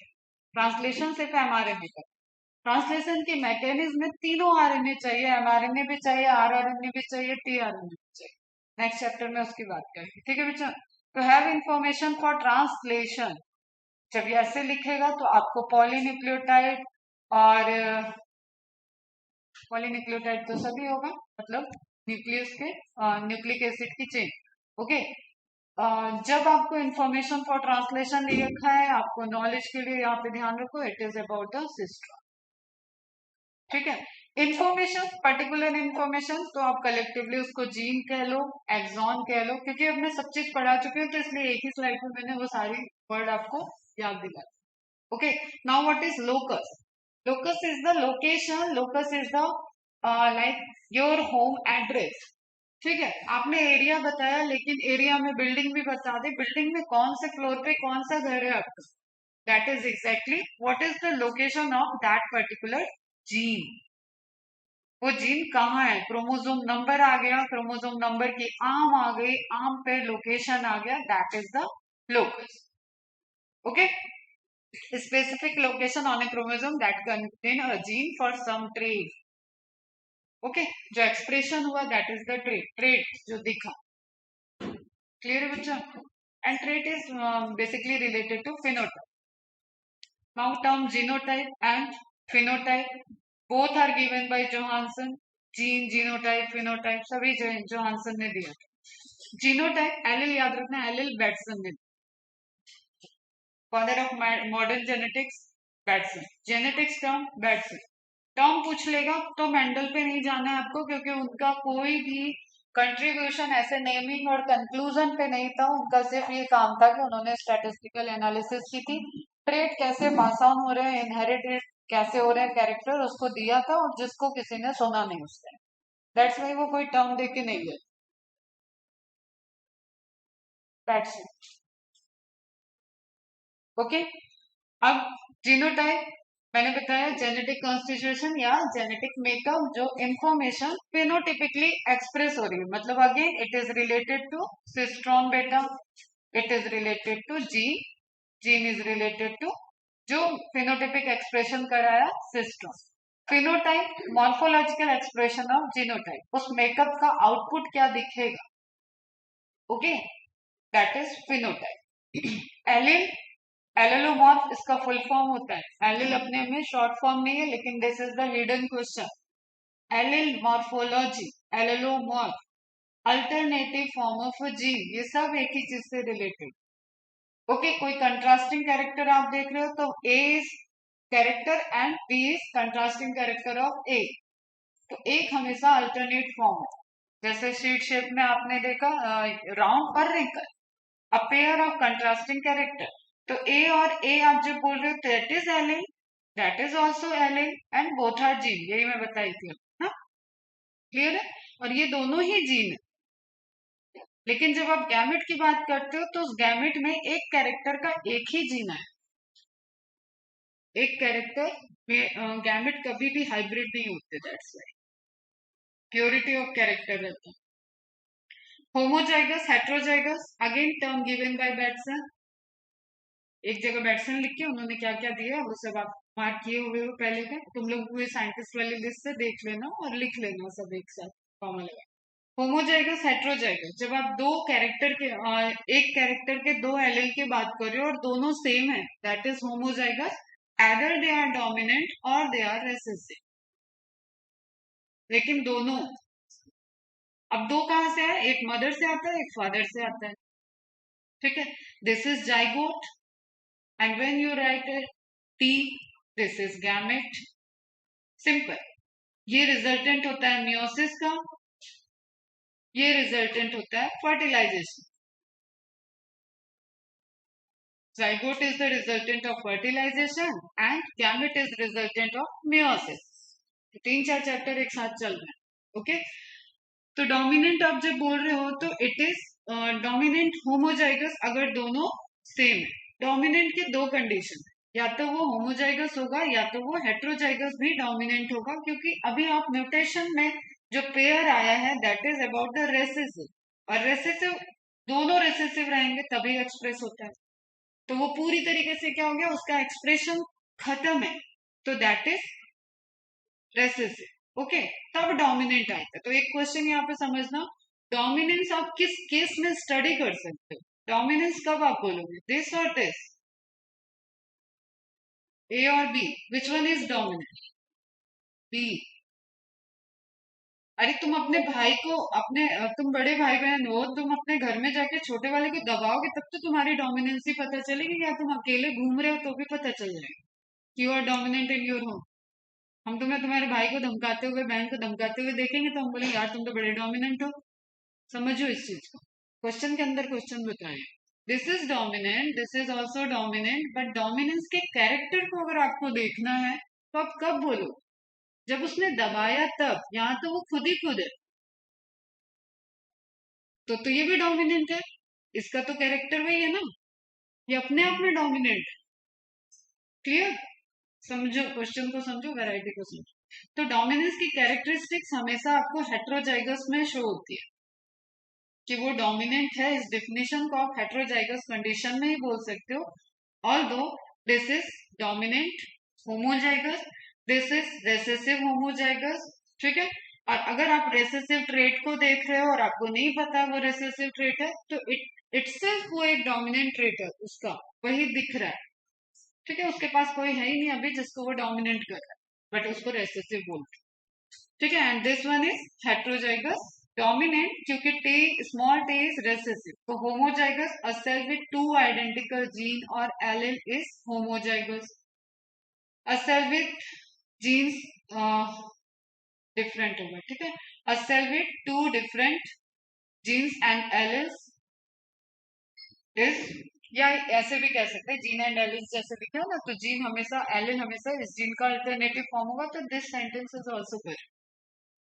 Speaker 1: Translation सिर्फ mRNA का। ट्रांसलेशन के मैकेनिज्म में तीनों आरएनए चाहिए, एमआरएनए भी चाहिए, आरआरएनए भी चाहिए, टीआरएनए भी चाहिए। नेक्स्ट चैप्टर में उसकी बात करेंगे। ठीक है बच्चा, तो हैव इंफॉर्मेशन फॉर ट्रांसलेशन। जब ये ऐसे लिखेगा तो आपको पॉलीन्यूक्लियोटाइड और पॉलीन्यूक्लियोटाइड तो सभी होगा, मतलब न्यूक्लियस के न्यूक्लिक एसिड की चेन। ओके, जब आपको इंफॉर्मेशन फॉर ट्रांसलेशन लिखा है, आपको नॉलेज के लिए यहाँ पे ध्यान रखो, it is about the system. ठीक है, इंफॉर्मेशन, पर्टिकुलर इंफॉर्मेशन, तो आप कलेक्टिवली उसको जीन कह लो, एक्सॉन कह लो, क्योंकि अब मैं सब चीज पढ़ा चुकी हूँ तो इसलिए एक ही स्लाइड में मैंने वो सारी वर्ड आपको याद दिला। Okay, now what is locus? Locus is the location, locus is the like your home address. ठीक है, आपने एरिया बताया लेकिन एरिया में बिल्डिंग भी बता दे, बिल्डिंग में कौन से फ्लोर पे कौन सा घर है आपका, that is exactly what is the location of that particular gene. वो जीन कहाँ है? क्रोमोसोम नंबर आ गया, क्रोमोसोम नंबर की आर्म आ गई, आर्म पे लोकेशन आ गया, that is the locus. Okay, specific location on a chromosome that contain a gene for some trait. Okay, जो expression हुआ that is the trait, trait जो दिखा। Clear है बच्चा? And trait is basically related to phenotype. Now term genotype and phenotype both are given by Johannsen. Gene, genotype, phenotype सभी Johannsen ने दिया। Genotype allele याद रखना, एलिल बैट्सन ने, father of modern genetics Bateson. Genetics term Bateson. Term पूछ लेगा तो Mendel पे नहीं जाना है आपको, क्योंकि उनका कोई भी कंट्रीब्यूशन ऐसे नेमिंग और कंक्लूजन पे नहीं था। उनका सिर्फ ये काम था कि उन्होंने स्टैटिस्टिकल एनालिसिस की थी, ट्रेट कैसे पास ऑन हो रहे हैं, इनहेरिटेड कैसे हो रहे हैं कैरेक्टर, उसको दिया था, और जिसको किसी ने सुना नहीं उसने, दैट्स वाई वो कोई टर्म दे के नहीं गए। That's okay. अब जीनोटाइप मैंने बताया जेनेटिक कॉन्स्टिट्यूशन या जेनेटिक मेकअप जो इंफॉर्मेशन फिनोटिपिकली एक्सप्रेस हो रही है, मतलब again it is related to cistron बेटा, it is related to gene, gene is related to जो फिनोटिपिक एक्सप्रेशन कराया cistron. Phenotype morphological expression of genotype, उस मेकअप का आउटपुट क्या दिखेगा, okay, that is phenotype. Allele, allelomorph इसका full form होता है, एलिल अपने में शॉर्ट फॉर्म नहीं है लेकिन this is the hidden question. Allele morphology, allelomorph alternative form of gene, ये सब एक ही चीज से रिलेटेड। ओके, कोई कंट्रास्टिंग कैरेक्टर आप देख रहे हो तो A is character and B is contrasting character of A, तो एक हमेशा अल्टरनेट फॉर्म है। जैसे शीट शेप में आपने देखा राउंड और wrinkle, a pair of contrasting character, तो ए और ए आप जब बोल रहे हो that is allele, that is also allele and both are gene, यही मैं बताई थी ना, क्लियर है, और ये दोनों ही जीन है। लेकिन जब आप गैमेट की बात करते हो तो उस गैमेट में एक कैरेक्टर का एक ही जीन है, एक कैरेक्टर में गैमेट कभी भी हाइब्रिड नहीं होते, that's why purity of character रहता है। Homozygous, heterozygous, again term given by Batson, एक जगह बैट्सन लिख के उन्होंने क्या क्या दिया वो सब आप मार्क किए हुए हो पहले का, तुम लोग पूरे साइंटिस्ट वाली लिस्ट से देख लेना और लिख लेना सब एक साथ कॉमा लगा। होमोजाइगस, हेट्रोजाइगस, जब आप दो कैरेक्टर के एक कैरेक्टर के दो एलील की बात कर रहे हो और दोनों सेम है, that is homozygous, either they are dominant और दे आर रेसेसिव, लेकिन दोनों, अब दो कहां से है, एक मदर से आता है एक फादर से आता है, ठीक है, this is zygote and when you right T this is gamete, simple. ये रिजल्टेंट होता है मियोसिस का, ये रिजल्टेंट होता है fertilisation, zygote is the resultant of fertilization and gamete is resultant of meiosis, तीन चार चैप्टर एक साथ चल रहे हैं, ओके। तो डोमिनेंट आप जब बोल रहे हो तो इट इज डोमिनेंट होमोजाइगस अगर दोनों सेम है। डोमिनेंट के दो कंडीशन है, या तो वो होमोजाइगस होगा या तो वो हेट्रोजाइगस भी डोमिनेंट होगा, क्योंकि अभी आप म्यूटेशन में जो पेयर आया है that is about the recessive, और रेसेसिव दोनों रेसेसिव रहेंगे तभी एक्सप्रेस होता है, तो वो पूरी तरीके से क्या हो गया, उसका एक्सप्रेशन खत्म है, तो दैट इज रेसेसिव, ओके, तब डोमिनेंट आता है। तो एक क्वेश्चन यहाँ पे समझना, डोमिनेंस आप किस केस में स्टडी कर सकते हो, डोमिनेंस कब आप बोलोगे, दिस और दिस, ए और B, which one is dominant, B. अरे तुम अपने भाई को अपने तुम बड़े भाई बहन हो, तुम अपने घर में जाके छोटे वाले को दबाओगे तब तो तुम्हारी डोमिनेंसी पता चलेगी, या तुम अकेले घूम रहे हो तो भी पता चल जाएगा कि you are dominant in your home. हम तुम्हें तुम्हारे भाई को धमकाते हुए बहन को धमकाते हुए देखेंगे तो हम बोलेंगे यार तुम तो बड़े डोमिनेंट हो, समझो इस चीज को, क्वेश्चन के अंदर क्वेश्चन बताए, this is dominant, this is also dominant, but dominance के कैरेक्टर को अगर आपको देखना है तो आप कब बोलो, जब उसने दबाया तब, यहाँ तो वो खुद ही खुद है, तो ये भी डोमिनेंट है, इसका तो कैरेक्टर वही है ना, ये अपने आप में डोमिनेंट है, क्लियर, समझो क्वेश्चन को, समझो वैरायटी को समझो। तो डोमिनेंस की कैरेक्टरिस्टिक्स हमेशा आपको हेट्रोजाइगस में शो होती है कि वो डोमिनेंट है, इस डेफिनेशन को आप हेट्रोजाइगस कंडीशन में ही बोल सकते हो, although this is dominant homozygous, this is recessive homozygous, ठीक है। और अगर आप रेसेसिव ट्रेट को देख रहे हो और आपको नहीं पता वो रेसेसिव ट्रेट है, तो इटसेल्फ वो एक डोमिनेंट ट्रेट है, उसका वही दिख रहा है, ठीक है, उसके पास कोई है ही नहीं अभी जिसको वो डोमिनेंट कर रहा है, बट उसको रेसेसिव बोलते हैं, ठीक है। And this one is heterozygous, dominant क्योंकि T small T is recessive, तो homozygous a cell with two identical gene और allele is homozygous, a cell with genes different होगा, ठीक है, a cell with two different genes and alleles is, या ऐसे भी कह सकते हैं जीन एंड एलिल जैसे लिखे हो ना, तो जीन हमेशा एलिल हमेशा इस जीन का अल्टरनेटिव फॉर्म होगा, तो this sentence is also correct,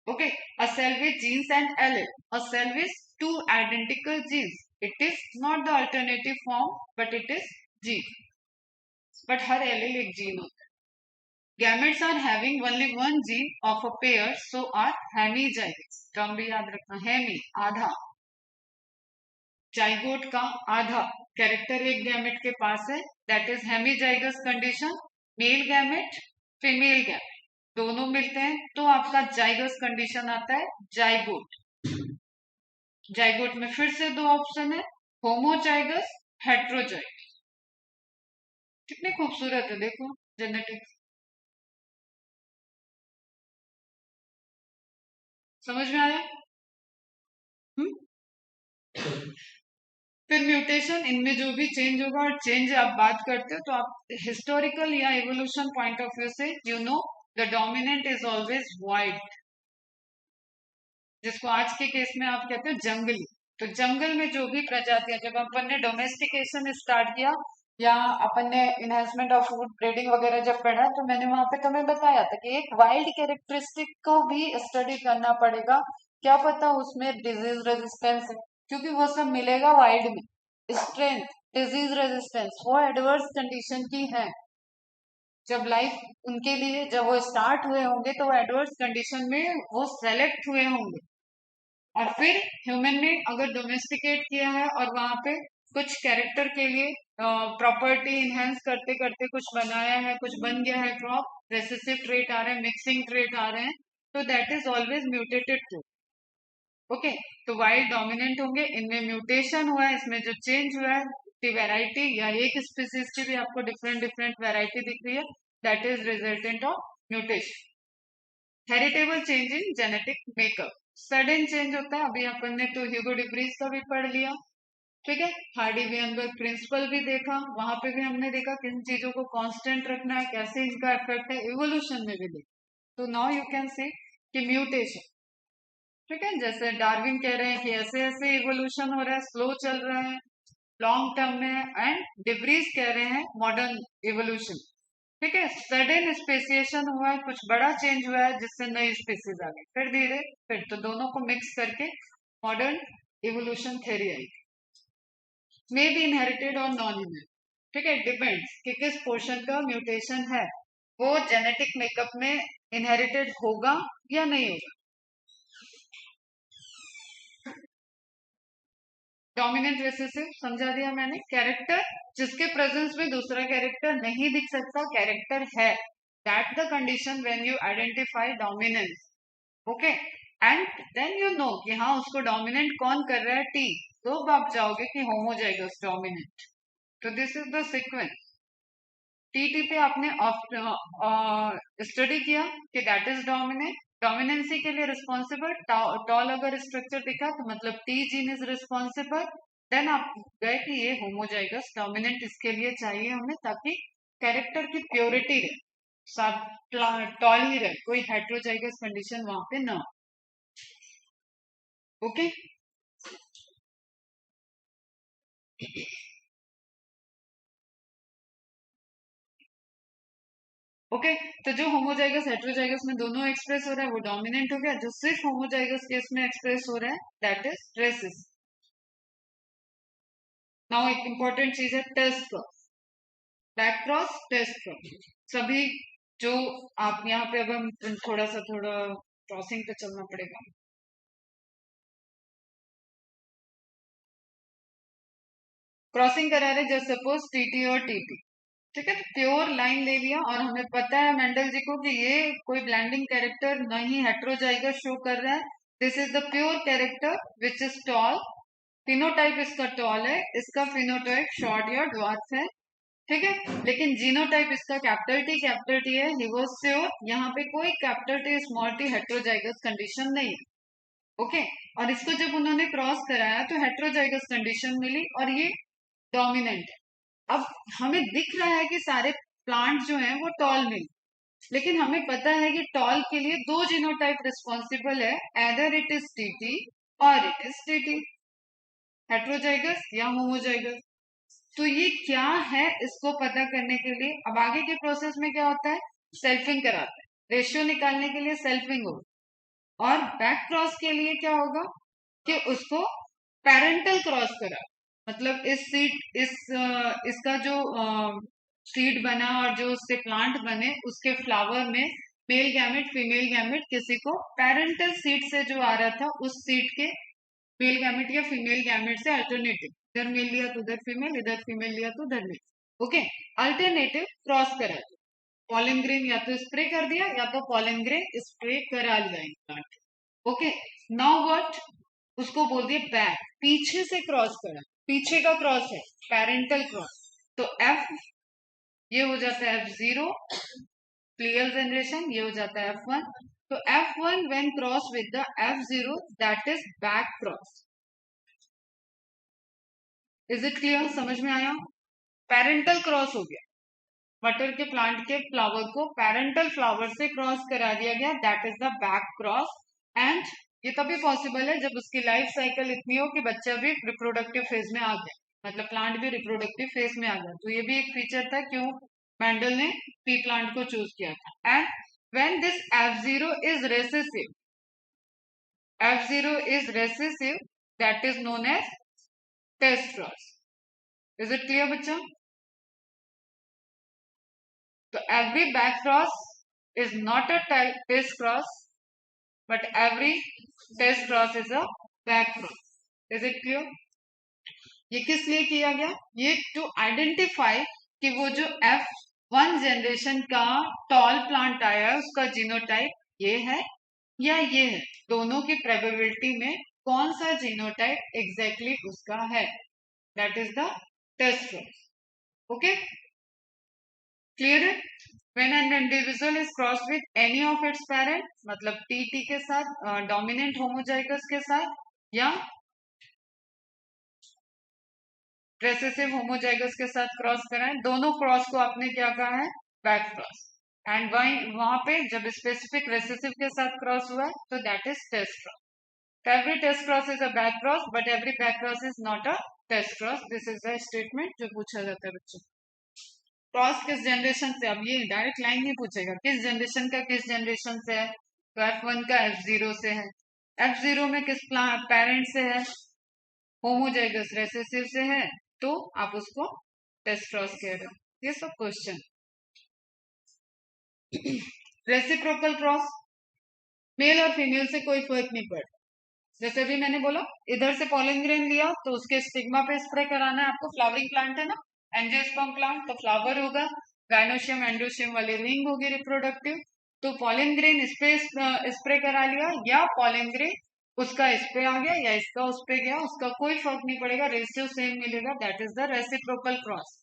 Speaker 1: okay. A cell with genes and allele, a cell with two identical genes, it is not the alternative form but it is gene, but हर allele एक gene होता है, gametes are having only one gene of a pair so are hemizygous. Term भी याद रखना, Hemy आधा, zygote का आधा कैरेक्टर एक गैमेट के पास है, that is hemizygous condition. Male gamete female gamete दोनों मिलते हैं तो आपका जाइगस कंडीशन आता है जाइगोट। जाइगोट में फिर से दो ऑप्शन है, होमोजाइगस, हेट्रोजाइगस। कितने खूबसूरत है देखो जेनेटिक्स, समझ में आया? हम्म। फिर म्यूटेशन, इनमें जो भी चेंज होगा, और चेंज आप बात करते हो तो आप हिस्टोरिकल या एवोल्यूशन पॉइंट ऑफ व्यू से you know the dominant is always white, जिसको आज के केस में आप कहते हो जंगली। तो जंगल में जो भी प्रजातियां, जब अपन ने डोमेस्टिकेशन स्टार्ट किया या अपन ने इनहेंसमेंट ऑफ फूड ब्रीडिंग वगैरह जब पढ़ा, तो मैंने वहां पे तुम्हें बताया था कि एक वाइल्ड कैरेक्टरिस्टिक को भी स्टडी करना पड़ेगा। क्या पता उसमें डिजीज रेजिस्टेंस है, क्योंकि वो सब मिलेगा वाइल्ड में। स्ट्रेंथ, डिजीज रेजिस्टेंस, वो एडवर्स कंडीशन की है। जब लाइफ उनके लिए, जब वो स्टार्ट हुए होंगे तो वो एडवर्स कंडीशन में वो सेलेक्ट हुए होंगे, और फिर ह्यूमन ने अगर डोमेस्टिकेट किया है और वहां पे कुछ कैरेक्टर के लिए प्रॉपर्टी इनहेंस करते करते कुछ बनाया है, कुछ बन गया है क्रॉप, रेसेसिव ट्रेट आ रहे हैं, मिक्सिंग ट्रेट आ रहे हैं, तो that is always mutated true. Okay, तो वाइल्ड डोमिनेंट होंगे, इनमें म्यूटेशन हुआ है, इसमें जो चेंज हुआ है, दी वैरायटी या एक स्पीसीज की भी आपको डिफरेंट डिफरेंट वैरायटी दिख रही है, that is resultant of mutation. Heritable change in genetic makeup, sudden change होता है, अभी अपन ने तो ह्यूगो डिब्रीज का भी पढ़ लिया, ठीक है। हार्डी वेनबर्ग प्रिंसिपल भी देखा, वहां पे भी हमने देखा किन चीजों को कांस्टेंट रखना है, कैसे इनका इफेक्ट है, इवोल्यूशन में भी देखा। तो नाउ यू कैन सी कि म्यूटेशन, ठीक है, जैसे डार्विन कह रहे हैं कि ऐसे ऐसे इवोल्यूशन हो रहा है, स्लो चल रहा है, लॉन्ग टर्म में है, एंड डिब्रीज कह रहे हैं मॉडर्न इवोल्यूशन, ठीक है। सडन स्पेसिएशन हुआ है, कुछ बड़ा चेंज हुआ है जिससे नई स्पीसीज आ गई, फिर धीरे, फिर तो दोनों को मिक्स करके modern evolution theory I. May be inherited और नॉन इनहेरिटेड, ठीक है, डिपेंड्स कि किस पोर्शन का म्यूटेशन है, वो जेनेटिक मेकअप में इनहेरिटेड होगा या नहीं होगा। डोमिनेंट रेसेसिव समझा दिया मैंने, कैरेक्टर जिसके प्रेजेंस में दूसरा कैरेक्टर नहीं दिख सकता, कैरेक्टर है, that the condition when you identify dominance, okay. And then you know कि हाँ उसको डोमिनेंट कौन कर रहा है, टी, तो आप जाओगे कि होमोजाइगस डोमिनेंट। तो this is the sequence. T पे आपने स्टडी किया कि दैट इज डोमिनेंट, डोमिनेंसी के लिए रिस्पॉन्सिबल, टॉल अगर स्ट्रक्चर दिखा तो मतलब T gene is responsible. Then आप गए कि ये होमोजाइगस डोमिनेंट इसके लिए चाहिए हमें, ताकि कैरेक्टर की प्योरिटी रहे, साथ टॉल ही रहे, कोई हेट्रोजाइगस कंडीशन वहां पे ना हो, ओके। ओके, तो जो होमोजाइगस हेट्रोजाइगस में दोनों एक्सप्रेस हो रहा है वो डोमिनेंट हो गया, जो सिर्फ होमोजाइगस केस में एक्सप्रेस हो रहा है दैट इज रेसिस। नाउ एक इंपॉर्टेंट चीज है test cross, back cross, test cross, सभी जो आप यहाँ पे, अब हम थोड़ा क्रॉसिंग पे चलना पड़ेगा। क्रॉसिंग करा रहे जैसे सपोज टीटी और टीपी, ठीक है, प्योर लाइन ले लिया, और हमें पता है मेंडल जी को कि ये कोई ब्लैंडिंग कैरेक्टर नहीं हेट्रोजाइगस शो कर रहा है, this is the pure character which is tall, phenotype इसका टॉल है, इसका फिनोटाइप शॉर्ट या ड्वार्फ है, ठीक है। लेकिन जीनोटाइप इसका कैपिटल टी है, ही वाज श्योर, यहाँ पे कोई capital T small T heterozygous condition नहीं है, ओके। और इसको जब उन्होंने क्रॉस कराया तो हेट्रोजाइगस कंडीशन मिली और ये डोमिनेंट है। अब हमें दिख रहा है कि सारे प्लांट जो हैं वो टॉल में, लेकिन हमें पता है कि टॉल के लिए दो जीनोटाइप रिस्पॉन्सिबल है, एदर इट इज टीटी और इट इज टीटी, हेट्रोजाइगस या होमोजाइगस। तो ये क्या है, इसको पता करने के लिए अब आगे के प्रोसेस में क्या होता है, सेल्फिंग कराते हैं, रेशियो निकालने के लिए सेल्फिंग होगा, और बैक क्रॉस के लिए क्या होगा कि उसको पेरेंटल क्रॉस करा, मतलब इस सीट, इसका जो सीड बना और जो उससे प्लांट बने उसके फ्लावर में मेल गैमेट फीमेल गैमेट किसी को पेरेंटल सीड से जो आ रहा था उस सीड के मेल गैमेट या फीमेल गैमेट से अल्टरनेटिव, इधर मेल लिया तो उधर फीमेल, इधर फीमेल लिया तो उधर मेल। ओके, अल्टरनेटिव क्रॉस करा, पॉलन ग्रेन या तो स्प्रे कर दिया या तो पॉलन ग्रेन स्प्रे करा लिया प्लांट। ओके, नाउ व्हाट, उसको बोल दिया बैक, पीछे से क्रॉस करा, पीछे का क्रॉस है पेरेंटल क्रॉस, तो एफ ये हो जाता है F0 क्लियर जनरेशन, ये हो जाता है F1। तो F1 when cross with the F0 that is back cross. Is it clear, समझ में आया? पेरेंटल क्रॉस हो गया, मटर के प्लांट के फ्लावर को पेरेंटल फ्लावर से क्रॉस करा दिया गया, that is the back cross. And ये तभी पॉसिबल है जब उसकी लाइफ साइकिल इतनी हो कि बच्चा भी रिप्रोडक्टिव फेज में आ गया, मतलब प्लांट भी रिप्रोडक्टिव फेज में आ गया। तो ये भी एक फीचर था क्यों मैंडल ने पी प्लांट को चूज किया था। And when this F0 is recessive, F0 is recessive that is known as test cross. Is it clear बच्चा? तो every back cross is not a test cross, but every test cross is a back cross. Is it clear? ये किस लिए किया गया? ये to identify कि वो जो F1 जनरेशन का टॉल प्लांट आया है उसका जीनोटाइप ये है या ये है, दोनों की प्रोबेबिलिटी में कौन सा जीनोटाइप एग्जैक्टली उसका है, that is the test cross. Okay, clear है? When an individual is crossed with any of its parent, मतलब TT के साथ, डोमिनेंट होमोजाइगस के साथ या रेसेसिव होमोजाइगस के साथ क्रॉस कराएं, दोनों क्रॉस को आपने क्या कहा है, बैक क्रॉस। एंड वहां पे जब स्पेसिफिक रेसेसिव के साथ क्रॉस हुआ तो दैट इज टेस्ट क्रॉस। तो every test cross is a back cross but every back cross is not a test cross. This is the statement जो पूछा जाता है बच्चों। क्रॉस किस जनरेशन से, अब ये डायरेक्ट लाइन नहीं पूछेगा किस जनरेशन का किस जनरेशन से है, तो F1 का F0 से है, F0 में किस पेरेंट से है, होमोजाइगस रेसेसिव से है, तो आप उसको टेस्ट क्रॉस कह रहे हो। ये सब क्वेश्चन। रेसिप्रोकल क्रॉस, मेल और फीमेल से कोई फर्क नहीं पड़ता, जैसे भी मैंने बोला इधर से पॉलन ग्रेन लिया तो उसके स्टिग्मा पे स्प्रे कराना है आपको, फ्लावरिंग प्लांट है ना एंजियोस्पर्म प्लांट, तो फ्लावर होगा, गाइनोशियम एंडोशियम वाली रिंग होगी रिप्रोडक्टिव, तो पॉलन ग्रेन इस पे स्प्रे करा लिया या पॉलन ग्रेन उसका इस पे आ गया या इसका उस पे गया, उसका कोई फर्क नहीं पड़ेगा, रेशियो सेम मिलेगा, that is the reciprocal cross.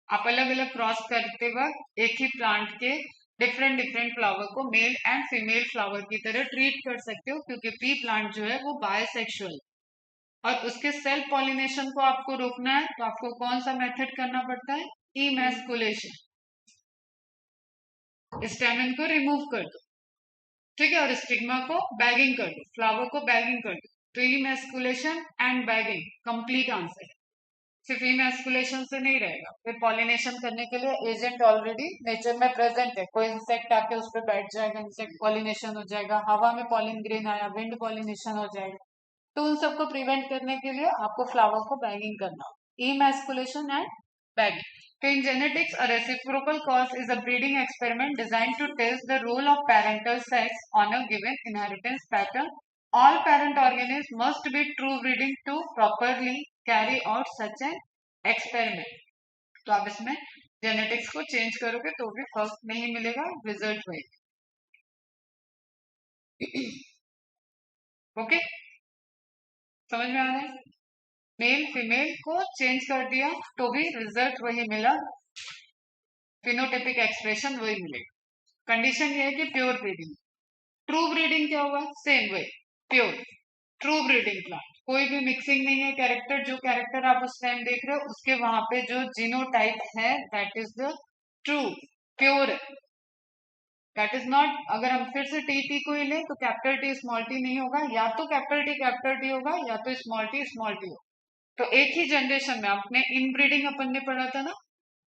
Speaker 1: आप अलग अलग क्रॉस करते वक्त एक ही प्लांट के डिफरेंट डिफरेंट फ्लावर को मेल एंड फीमेल फ्लावर की तरह ट्रीट कर सकते हो, क्योंकि पी प्लांट जो है वो बायसेक्सुअल और उसके सेल्फ पॉलिनेशन को आपको रोकना है, तो आपको कौन सा मेथड करना पड़ता है, इमैस्कुलेशन, स्टेमन को रिमूव कर दो, ठीक है, और स्टिग्मा को बैगिंग कर दो, फ्लावर को बैगिंग कर दो, तो emasculation and bagging complete answer है। सिर्फ इमैस्कुलेशन से नहीं रहेगा, फिर पॉलिनेशन करने के लिए एजेंट ऑलरेडी नेचर में प्रेजेंट है, कोई इंसेक्ट आके उस पर बैठ जाएगा, इंसेक्ट पॉलिनेशन हो जाएगा, हवा में पॉलिन ग्रेन आया विंड पॉलिनेशन हो जाएगा, तो उन सबको प्रिवेंट करने के लिए आपको फ्लावर को बैगिंग करना होगा, emasculation and bagging. So in genetics, a reciprocal cross is a breeding experiment designed to test the role of parental sex on a given inheritance pattern. All parent organisms must be true breeding to properly carry out such an experiment. तो आप इसमें genetics को change करोगे तो भी फर्क नहीं मिलेगा, रिजल्ट वही। ओके, समझ में आ रहा है? मेल फीमेल को चेंज कर दिया तो भी रिजल्ट वही मिला, फिनोटाइपिक एक्सप्रेशन वही मिलेगा। कंडीशन ये है कि प्योर ब्रीडिंग। ट्रू ब्रीडिंग क्या हुआ, same way pure true breeding plant, कोई भी मिक्सिंग नहीं है, कैरेक्टर जो कैरेक्टर आप उस टाइम देख रहे हो उसके वहां पे जो जीनोटाइप है that is the true pure, that is not, अगर हम फिर से टी को ही लें तो कैपिटल टी स्मॉल टी नहीं होगा, या तो कैपिटल टी होगा या तो स्मॉल टी होगा। तो एक ही जनरेशन में आपने इनब्रीडिंग अपन ने पढ़ा था ना,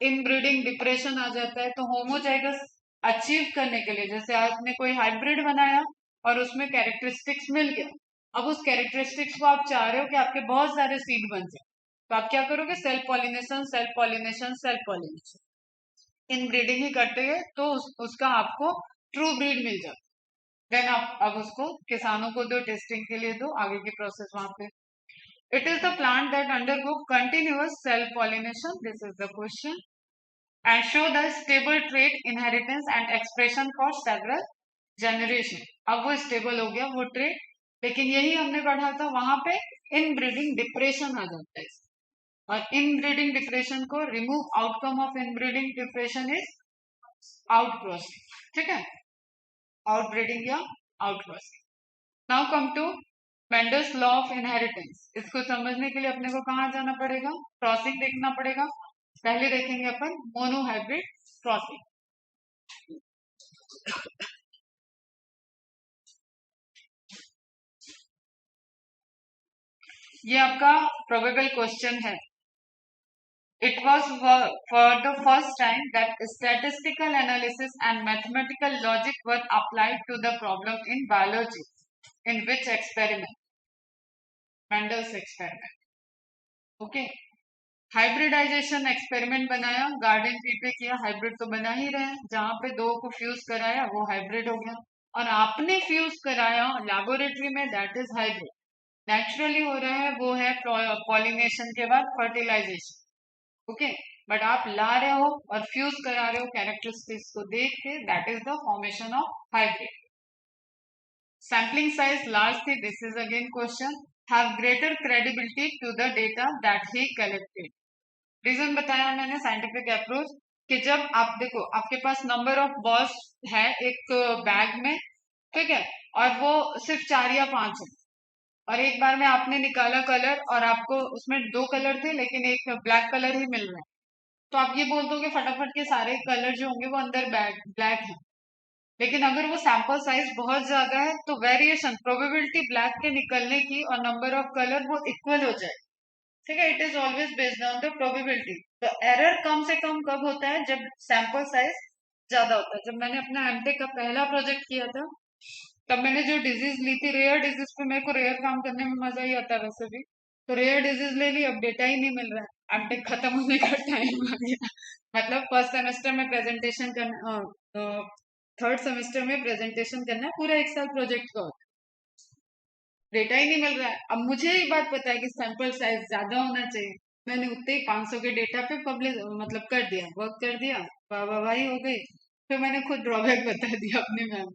Speaker 1: इनब्रीडिंग डिप्रेशन आ जाता है, तो होमोजाइगस अचीव करने के लिए जैसे आपने कोई हाइब्रिड बनाया और उसमें कैरेक्टरिस्टिक्स मिल गया, अब उस कैरेक्टरिस्टिक्स को आप चाह रहे हो कि आपके बहुत सारे सीड बन जाए, तो आप क्या करोगे, self pollination self pollination self pollination, inbreeding ही करते हैं तो उसका आपको ट्रू ब्रीड मिल जाता है। देन आप अब उसको किसानों को दो, टेस्टिंग के लिए दो, आगे की प्रोसेस वहां पे। It is the plant that undergo continuous self pollination, this is the question, and show the stable trait inheritance and expression for several generation. अब वो स्टेबल हो गया वो ट्रेट, लेकिन यही हमने पढ़ा था वहां पे इनब्रीडिंग डिप्रेशन आ जाता है। और इनब्रीडिंग डिप्रेशन को remove, outcome of inbreeding depression is outcrossing, ठीक है, आउटब्रीडिंग या outcrossing. Now come to Mendel's law of inheritance. इसको समझने के लिए अपने को कहाँ जाना पड़ेगा, क्रॉसिंग देखना पड़ेगा। पहले देखेंगे अपन मोनोहाइब्रिड क्रॉसिंग। ये आपका प्रोबेबल क्वेश्चन है। It was for the first time that statistical analysis and mathematical logic were applied to the problem in biology. In which experiment? Mendel's experiment. Okay. Hybridisation experiment बनाया, garden tree पे किया, hybrid तो बना ही रहे, जहां पे दो को फ्यूज कराया वो हाइब्रिड हो गया, और आपने फ्यूज कराया लैबोरेटरी में, दैट इज हाइब्रिड। नेचुरली हो रहा है वो है पॉलिनेशन के बाद फर्टिलाइजेशन। ओके, बट आप ला रहे हो और फ्यूज करा रहे हो कैरेक्टरिस्टिक्स को देख के, that is the formation of hybrid. Sampling size large थी, this is again question, have greater credibility to the data that he collected. Reason बताया मैंने, साइंटिफिक अप्रोच, कि जब आप देखो आपके पास नंबर ऑफ बॉल्स है एक बैग में, ठीक है, और वो सिर्फ 4 या 5 है, और एक बार में आपने निकाला कलर और आपको उसमें 2 कलर थे लेकिन एक ब्लैक कलर ही मिल रहा है, तो आप ये बोल दोगे फटाफट के सारे कलर जो होंगे वो अंदर ब्लैक है। लेकिन अगर वो सैंपल साइज बहुत ज्यादा है तो वेरिएशन, प्रोबेबिलिटी ब्लैक के निकलने की और नंबर ऑफ कलर वो इक्वल हो जाए, ठीक है। It is always based on the probability. तो एरर कम से कम कब होता है, जब सैंपल साइज ज्यादा होता है। जब मैंने अपना एमटेक का पहला प्रोजेक्ट किया था, तब मैंने जो डिजीज ली थी, रेयर डिजीज पे, मेरे को रेयर काम करने में मजा ही आता है वैसे भी, तो रेयर डिजीज ले ली, अब डेटा ही नहीं मिल रहा है, एमटेक खत्म होने का टाइम आ गया। मतलब फर्स्ट सेमेस्टर में प्रेजेंटेशन करना, थर्ड सेमेस्टर में प्रेजेंटेशन करना है, पूरा 1 साल प्रोजेक्ट का होता है, डेटा ही नहीं मिल रहा है। अब मुझे ये बात पता है कि सैंपल साइज ज्यादा होना चाहिए, मैंने उतने ही 500 के डेटा पे पब्लिश मतलब कर दिया, वर्क कर दिया, वाहवाही हो गई। फिर मैंने खुद ड्रॉबैक बता दिया अपने मैम,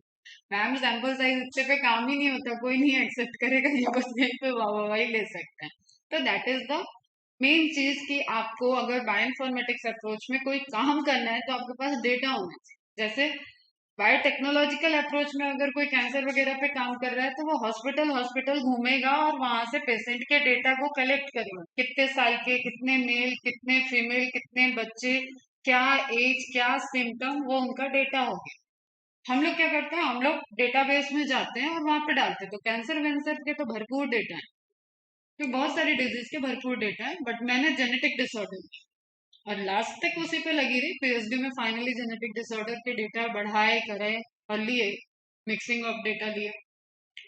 Speaker 1: मैम सैंपल साइज इतने पे काम ही नहीं होता, कोई नहीं एक्सेप्ट करेगा, ये बस यहीं पे वाहवाही ले सकते हैं। तो दैट इज द मेन चीज कि आपको अगर बायोइन्फॉर्मेटिक्स अप्रोच में कोई काम करना है तो आपके पास डेटा होना चाहिए। जैसे बायोटेक्नोलॉजिकल अप्रोच में अगर कोई कैंसर वगैरह पे काम कर रहा है तो वो हॉस्पिटल हॉस्पिटल घूमेगा और वहां से पेशेंट के डेटा को कलेक्ट करेगा, कितने साल के, कितने मेल, कितने फीमेल, कितने बच्चे, क्या एज, क्या सिम्टम, वो उनका डेटा हो गया। हम लोग क्या करते हैं, हम लोग डेटाबेस में जाते हैं और वहां पे डालते हैं, तो कैंसर वैंसर के तो भरपूर डेटा है, तो बहुत सारी डिजीज के भरपूर डेटा है, बट मैंने जेनेटिक डिसऑर्डर और लास्ट तक उसी पे लगी रही, पीएचडी में फाइनली जेनेटिक डिसऑर्डर के डेटा बढ़ाए करे और लिए, मिक्सिंग ऑफ डेटा लिए,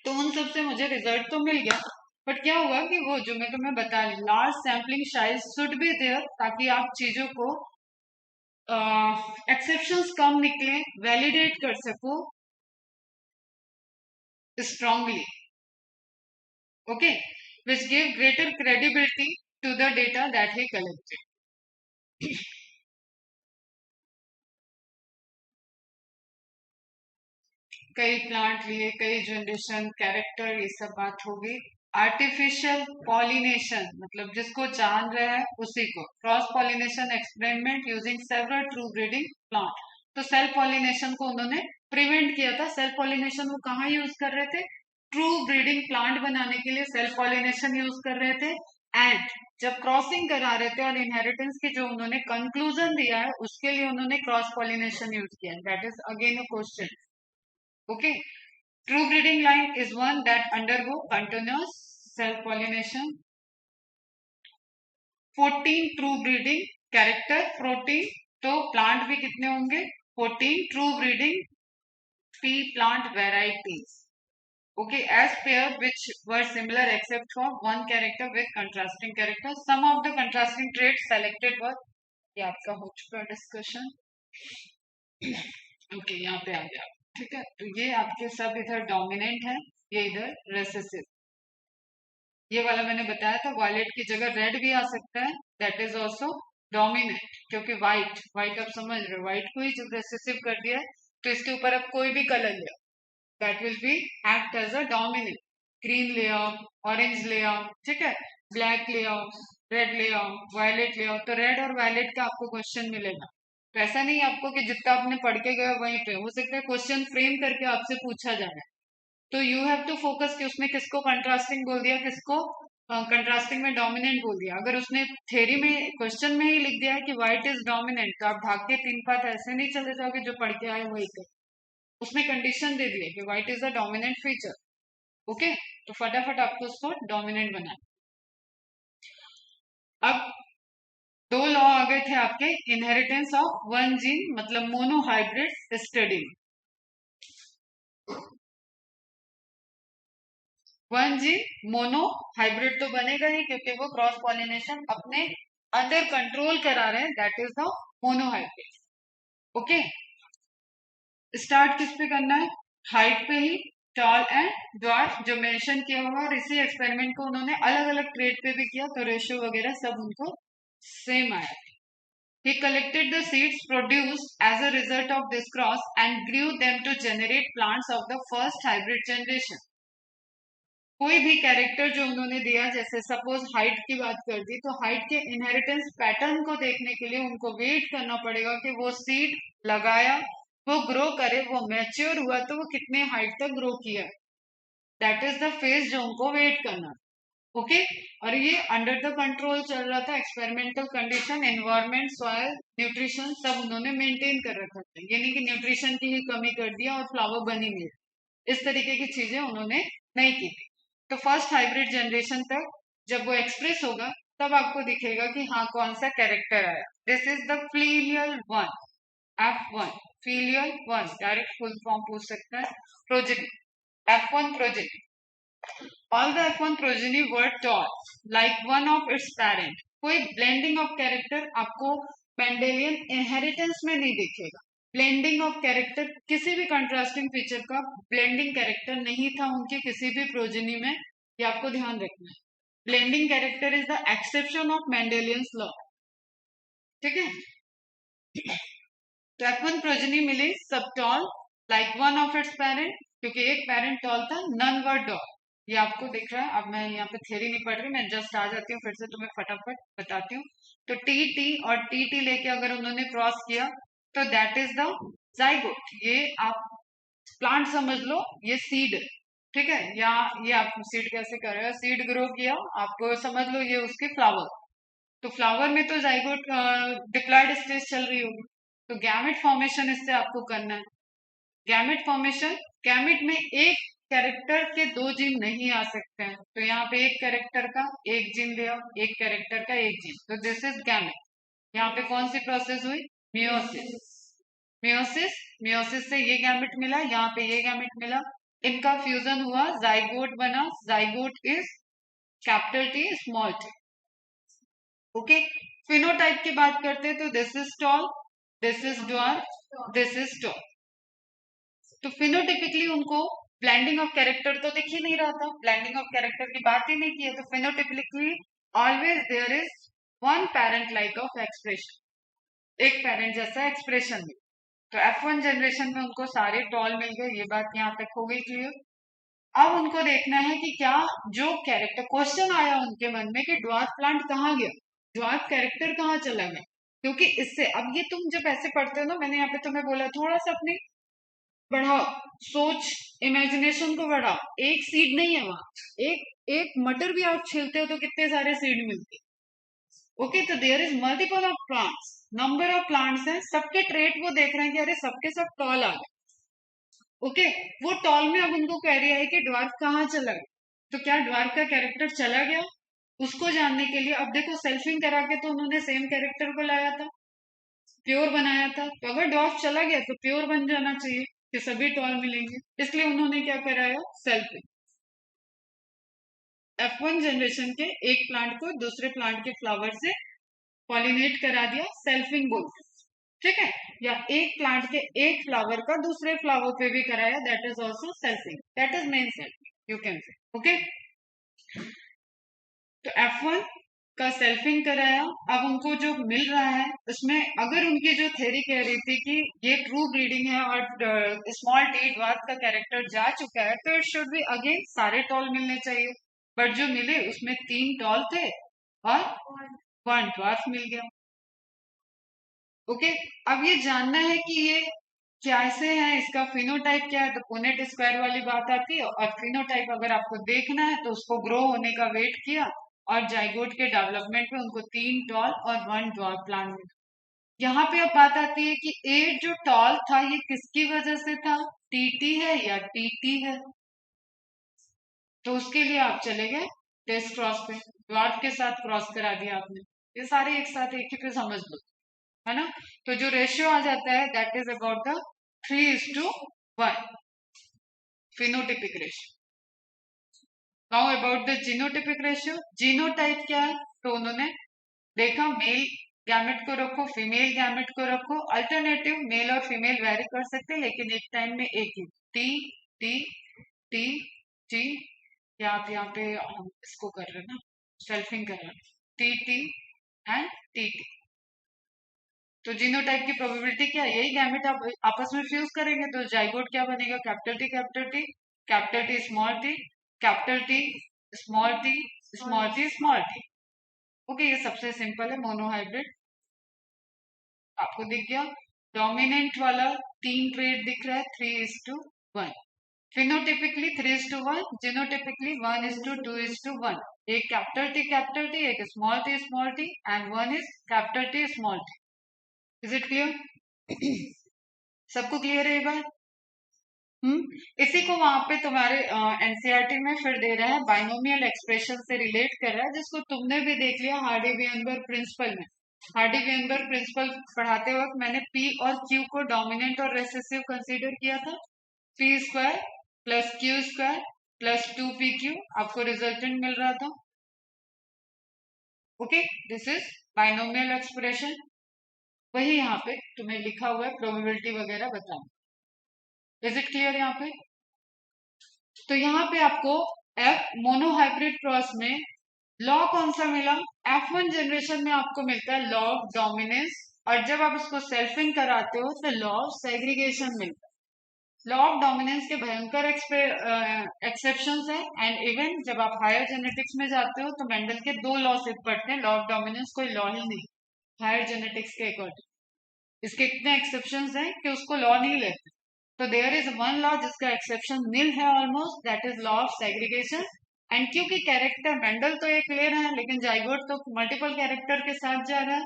Speaker 1: तो उन सब से मुझे रिजल्ट तो मिल गया। बट क्या हुआ कि वो जो मैं तुम्हें बता रही, large sampling size should be there, ताकि आप चीजों को एक्सेप्शंस कम निकले, वैलिडेट कर सको strongly, okay, which give greater credibility to the data that he collected. कई प्लांट लिए, कई जनरेशन, कैरेक्टर, ये सब बात होगी। आर्टिफिशियल पॉलिनेशन मतलब जिसको जान रहे हैं उसी को, cross pollination experiment using several true breeding plant. तो सेल्फ पॉलिनेशन को उन्होंने प्रिवेंट किया था। सेल्फ पॉलिनेशन वो कहाँ यूज कर रहे थे, ट्रू ब्रीडिंग प्लांट बनाने के लिए सेल्फ पॉलिनेशन यूज कर रहे थे। एंड जब क्रॉसिंग करा रहे थे और इनहेरिटेंस की जो उन्होंने कंक्लूजन दिया है उसके लिए उन्होंने क्रॉस पॉलिनेशन यूज किया। That is again a question. Okay, true breeding line is one that undergo continuous self-pollination. 14 true breeding character protein, तो plant भी कितने होंगे, 14 true breeding pea plant varieties. Okay, as pair which were similar except for one character with contrasting character. Some of the contrasting traits selected were, ये आपका हो चुका discussion. Okay, यहाँ पे आ गया। ठीक है, तो ये आपके सब इधर डोमिनेंट है, ये इधर रेसेसिव। ये वाला मैंने बताया था, वायलेट की जगह रेड भी आ सकता है, दैट इज ऑल्सो डोमिनेंट। क्योंकि व्हाइट व्हाइट आप समझ रहे हो, व्हाइट को ही जब रेसेसिव कर दिया है तो इसके ऊपर आप कोई भी कलर ले आओ, that will be act as a dominant. Green ले आओ, ऑरेंज ले आओ, ठीक है, ब्लैक ले आओ, रेड ले आओ, वायलेट ले आओ, तो रेड और वायलेट का आपको क्वेश्चन मिलेगा। तो ऐसा नहीं है आपको कि जितना आपने पढ़ के गए वहीं पे, हो सकता है क्वेश्चन फ्रेम करके आपसे पूछा जाए। तो यू हैव टू फोकस कि उसने किसको कंट्रास्टिंग बोल दिया, किसको कंट्रास्टिंग में डोमिनेंट बोल दिया। अगर उसने थ्योरी में क्वेश्चन में ही लिख दिया है कि व्हाइट इज डोमिनेंट, तो आप भाग के तीन पात ऐसे नहीं चले जाओगे जो पढ़ के आए वही पे। उसने कंडीशन दे दी है कि white is a dominant feature. Okay, तो फटाफट आपको उसको डोमिनेंट बनाना। अब दो लॉ आ गए थे आपके, इनहेरिटेंस ऑफ वन जीन मतलब monohybrid study. One gene mono hybrid तो बनेगा ही, क्योंकि वो क्रॉस पॉलिनेशन अपने अंडर कंट्रोल करा रहे हैं, that is the monohybrid. Okay, start किस पे करना है, हाइट पे ही, टॉल एंड ड्वार्फ जो मेंशन किया हुआ, और इसी एक्सपेरिमेंट को उन्होंने अलग अलग ट्रेड पे भी किया, तो रेशियो वगैरह सब उनको सेम आया। He collected the seeds produced as a result of this cross and grew them to generate plants of the first hybrid generation. कोई भी कैरेक्टर जो उन्होंने दिया, जैसे सपोज हाइट की बात कर दी, तो हाइट के इनहेरिटेंस पैटर्न को देखने के लिए उनको वेट करना पड़ेगा कि वो सीड लगाया, वो ग्रो करे, वो मैच्योर हुआ तो वो कितने हाइट तक ग्रो किया। दैट इज द फेज जो उनको वेट करना। ओके, और ये अंडर द कंट्रोल चल रहा था, experimental condition, environment, soil, nutrition सब उन्होंने मेंटेन कर रखा था। ये नहीं कि न्यूट्रिशन की ही कमी कर दिया और फ्लावर बन ही नहीं, इस तरीके की चीजें उन्होंने नहीं की थी। तो फर्स्ट हाइब्रिड जनरेशन तक जब वो एक्सप्रेस होगा तब आपको दिखेगा कि हाँ कौन सा कैरेक्टर आया। This is the filial one, F1, filial one, direct full form पूछ सकता है। Progeny, F1 progeny, all the F1 progeny were tall like one of its parent. कोई ब्लेंडिंग ऑफ कैरेक्टर आपको पेंडेलियन इनहेरिटेंस में नहीं दिखेगा। ब्लेंडिंग ऑफ कैरेक्टर, किसी भी कंट्रास्टिंग फीचर का ब्लेंडिंग कैरेक्टर नहीं था उनके किसी भी प्रोजेनी में, ये आपको ध्यान रखना है। Blending character is the exception of Mendelian's law. ठीक है, तो F1 प्रोजेनी मिली सब tall like one of its parent, क्योंकि एक पेरेंट टॉल था, नन वर डॉल। ये आपको दिख रहा है। अब मैं यहाँ पे थ्योरी नहीं पढ़ रही, मैं जस्ट आ जाती हूँ, फिर से तुम्हें फटाफट बताती हूँ। तो टी टी और टी टी लेके अगर उन्होंने क्रॉस किया तो दैट इज द जाइगोट। ये आप प्लांट समझ लो, ये सीड, ठीक है, या ये आप सीड कैसे करेगा, सीड ग्रो किया, आप समझ लो ये उसकी फ्लावर। तो फ्लावर में तो जाइगोट डिप्लॉयड स्टेज चल रही होगी, तो गैमेट फॉर्मेशन इससे आपको करना है। गैमेट फॉर्मेशन, गैमेट में एक कैरेक्टर के दो जीन नहीं आ सकते हैं, तो यहाँ पे एक कैरेक्टर का एक जीन ले आओ, एक कैरेक्टर का एक जीन, तो दिस इज गैमेट। यहाँ पे कौन सी प्रोसेस हुई, मियोसिस। मियोसिस, मियोसिस से ये गैमेट मिला, यहाँ पे ये गैमेट मिला, इनका फ्यूजन हुआ, जाइगोट बना। Zygote is capital T small T. Okay, phenotype की बात करते हैं तो this is tall, this is dwarf, this is tall. तो फिनोटिपिकली उनको ब्लेंडिंग ऑफ कैरेक्टर तो दिख ही नहीं रहा था, ब्लेंडिंग ऑफ कैरेक्टर की बात ही नहीं की है, तो phenotypically always there is one parent like of expression, एक पेरेंट जैसा एक्सप्रेशन में। तो F1 जनरेशन में उनको सारे टॉल मिल गए, ये बात यहाँ तक हो गई क्लियर। अब उनको देखना है कि क्या जो कैरेक्टर, क्वेश्चन आया उनके मन में कि ड्वार्फ प्लांट कहाँ गया, ड्वार्फ कैरेक्टर कहाँ चला गया। क्योंकि इससे अब ये तुम जब ऐसे पढ़ते हो ना, मैंने यहाँ पे तुम्हें बोला थोड़ा सा अपनी बढ़ाओ, सोच, इमेजिनेशन को बढ़ाओ। एक सीड नहीं है वहां, एक एक मटर भी आप छीलते हो तो कितने सारे सीड मिलते हैं। ओके, तो there is multiple of plants, number of plants हैं, सबके ट्रेट वो देख रहे हैं कि अरे सबके सब टॉल आ गए। ओके, वो टॉल में अब उनको कह रहा है कि ड्वार्फ कहाँ चला गया, तो क्या ड्वार्फ का कैरेक्टर चला गया, उसको जानने के लिए अब देखो सेल्फिंग करा के तो उन्होंने सेम कैरेक्टर को लाया था, प्योर बनाया था, तो अगर ड्वार्फ चला गया तो प्योर बन जाना चाहिए कि सभी टॉल मिलेंगे, इसलिए उन्होंने क्या कराया, सेल्फिंग। F1 जनरेशन के एक प्लांट को दूसरे प्लांट के फ्लावर से पॉलिनेट करा दिया, सेल्फिंग बोलते हैं। ठीक है, या एक प्लांट के एक फ्लावर का दूसरे फ्लावर पे भी कराया, that is also selfing, that is main selfing you can say. Okay, तो F1 का सेल्फिंग कराया। अब उनको जो मिल रहा है उसमें अगर उनकी जो थ्योरी कह रही थी कि ये ट्रू ब्रीडिंग है और स्मॉल टी ड्वार्फ का कैरेक्टर जा चुका है, तो इट शुड बी अगेन सारे टॉल मिलने चाहिए, बट जो मिले उसमें 3 टॉल थे और 1 ड्वार्फ मिल गया। ओके, अब ये जानना है कि ये कैसे है, इसका फिनोटाइप क्या है, तो पुनेट स्क्वायर वाली बात आती है। और फिनोटाइप अगर आपको देखना है तो उसको ग्रो होने का वेट किया और जाइगोट के डेवलपमेंट में उनको 3 टॉल और 1 ड्वार्फ प्लांट मिला। यहाँ पे अब बात आती है कि 8 जो टॉल था ये किसकी वजह से था, टीटी है या टीटी है। तो उसके लिए आप चले गए टेस्ट क्रॉस पे, ड्वार्फ के साथ क्रॉस करा दिया आपने, ये सारे एक साथ एक ही पे समझ लो, है ना। तो जो रेशियो आ जाता है that is about the 3:1 phenotypic ratio. Now about the genotypic ratio, genotype क्या है, तो उन्होंने देखा मेल गैमेट को रखो, फीमेल गैमेट को रखो, अल्टरनेटिव मेल और फीमेल वेरी कर सकते हैं लेकिन एक टाइम में एक ही, टी टी टी टी, या आप यहाँ पे हम इसको कर रहे हैं ना, सेल्फिंग कर रहे हैं, T T and T T. तो जीनोटाइप की प्रोबेबिलिटी क्या है, यही गैमेट आप आपस में फ्यूज करेंगे तो जाइगोट क्या बनेगा, capital T capital T, capital T small T, capital T small T, small T small T. Okay, ये सबसे सिंपल है मोनोहाइब्रिड, आपको दिख गया। डोमिनेंट वाला 3 ट्रेड दिख रहा है, 3:1, फिनोटिपिकली 3:1, जीनोटिपिकली 1:2:1। एक कैपिटल टी, एक small T and 1 is capital T small T. Is it clear? सबको क्लियर है ये बात? इसी को वहां पे तुम्हारे एनसीईआरटी में फिर दे रहा है, बाइनोमियल एक्सप्रेशन से रिलेट कर रहा है, जिसको तुमने भी देख लिया हार्डी वेनबर्ग प्रिंसिपल में। हार्डी वेनबर्ग प्रिंसिपल पढ़ाते वक्त मैंने पी और क्यू को डोमिनेंट और रेसेसिव कंसीडर किया था। P square plus Q square plus 2PQ आपको रिजल्टेंट मिल रहा था। Okay, this is binomial expression. वही यहाँ पे तुम्हें लिखा हुआ है, प्रोबेबिलिटी वगैरह बताओ। इज इट क्लियर यहाँ पे? तो यहाँ पे आपको एफ मोनोहाइब्रिड क्रॉस में लॉ कौन सा मिला, F1 जनरेशन में आपको मिलता है लॉ ऑफ डोमिनेंस, और जब आप उसको सेल्फिंग कराते हो तो लॉ ऑफ सेग्रीगेशन मिलता है। लॉ ऑफ डोमिनेंस के भयंकर एक्सेप्शंस हैं, एंड इवन जब आप हायर जेनेटिक्स में जाते हो तो मेंडल के 2 लॉ से पढ़ते हैं, लॉ ऑफ डोमिनेंस कोई लॉ ही नहीं हायर जेनेटिक्स के अकॉर्डिंग। इसके इतने एक्सेप्शंस हैं कि उसको लॉ नहीं लेते। तो देयर इज वन लॉ जिसका एक्सेप्शन नील है almost, that is law of segregation. And क्योंकि कैरेक्टर मेंडल तो एक ले रहा है लेकिन जाइगोट तो मल्टीपल कैरेक्टर के साथ जा रहा है,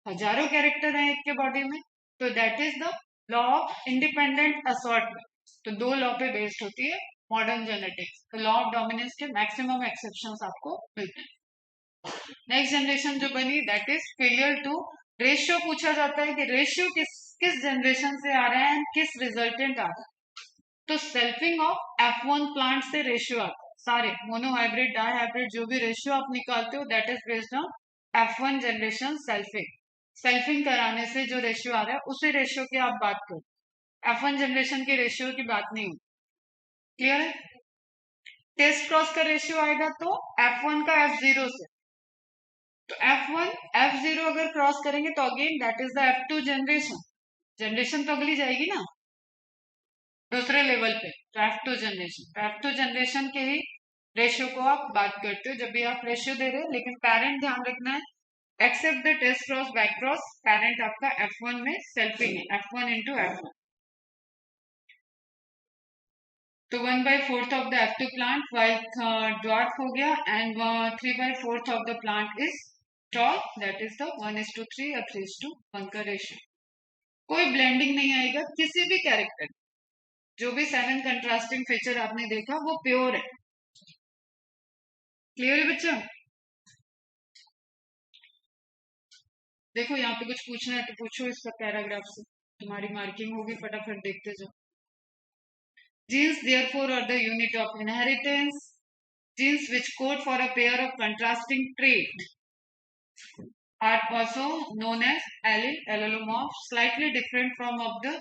Speaker 1: हजारों कैरेक्टर हैं एक के बॉडी में, तो that is the law of independent assortment. तो 2 लॉ पे बेस्ड होती है मॉडर्न जेनेटिक्स। तो लॉ ऑफ डोमिनेंस के मैक्सिमम एक्सेप्शंस आपको मिलते हैं। नेक्स्ट जनरेशन जो बनी that is failure to ratio. पूछा जाता है कि रेशियो किस किस जनरेशन से आ रहा है एंड किस रिजल्टेंट आ रहा है। तो सेल्फिंग ऑफ F1 प्लांट से रेशियो आता है, सारे मोनोहाइब्रिड डाइहाइब्रिड जो भी रेशियो आप निकालते हो that is based on F1 generation selfing. Selfing कराने से जो रेशियो आ रहा है उसी रेशियो की आप बात करो, F1 जनरेशन के रेशियो की बात नहीं होती। क्लियर है? टेस्ट क्रॉस का रेशियो आएगा तो F1 का F0 से, तो F1 F0 अगर क्रॉस करेंगे तो again that is the F2 generation. Generation तो अगली जाएगी ना दूसरे लेवल पे, तो F2 जनरेशन, तो F2 जनरेशन के ही रेशियो को आप बात करते हो जब भी आप रेशियो दे रहे हो। लेकिन पेरेंट ध्यान रखना है, except the test cross back cross, parent आपका F1 में सेल्फिंग है, F1 into F1। तो 1/4 of the F2 plant while dwarf हो गया, and 3/4 of the plant is tall, that is the 1:3 या 3:1 का रेशियो। कोई ब्लेंडिंग नहीं आएगा किसी भी कैरेक्टर, जो भी 7 कंट्रास्टिंग फीचर आपने देखा वो प्योर है। क्लियर है बच्चा? देखो यहाँ पे कुछ पूछना है तो पूछो इसका पैराग्राफ से, तुम्हारी मार्किंग होगी, फटाफट देखते जाओ। Genes therefore are the unit of inheritance. Genes which code for a pair of contrasting traits are also known as allelomorph, slightly different from of the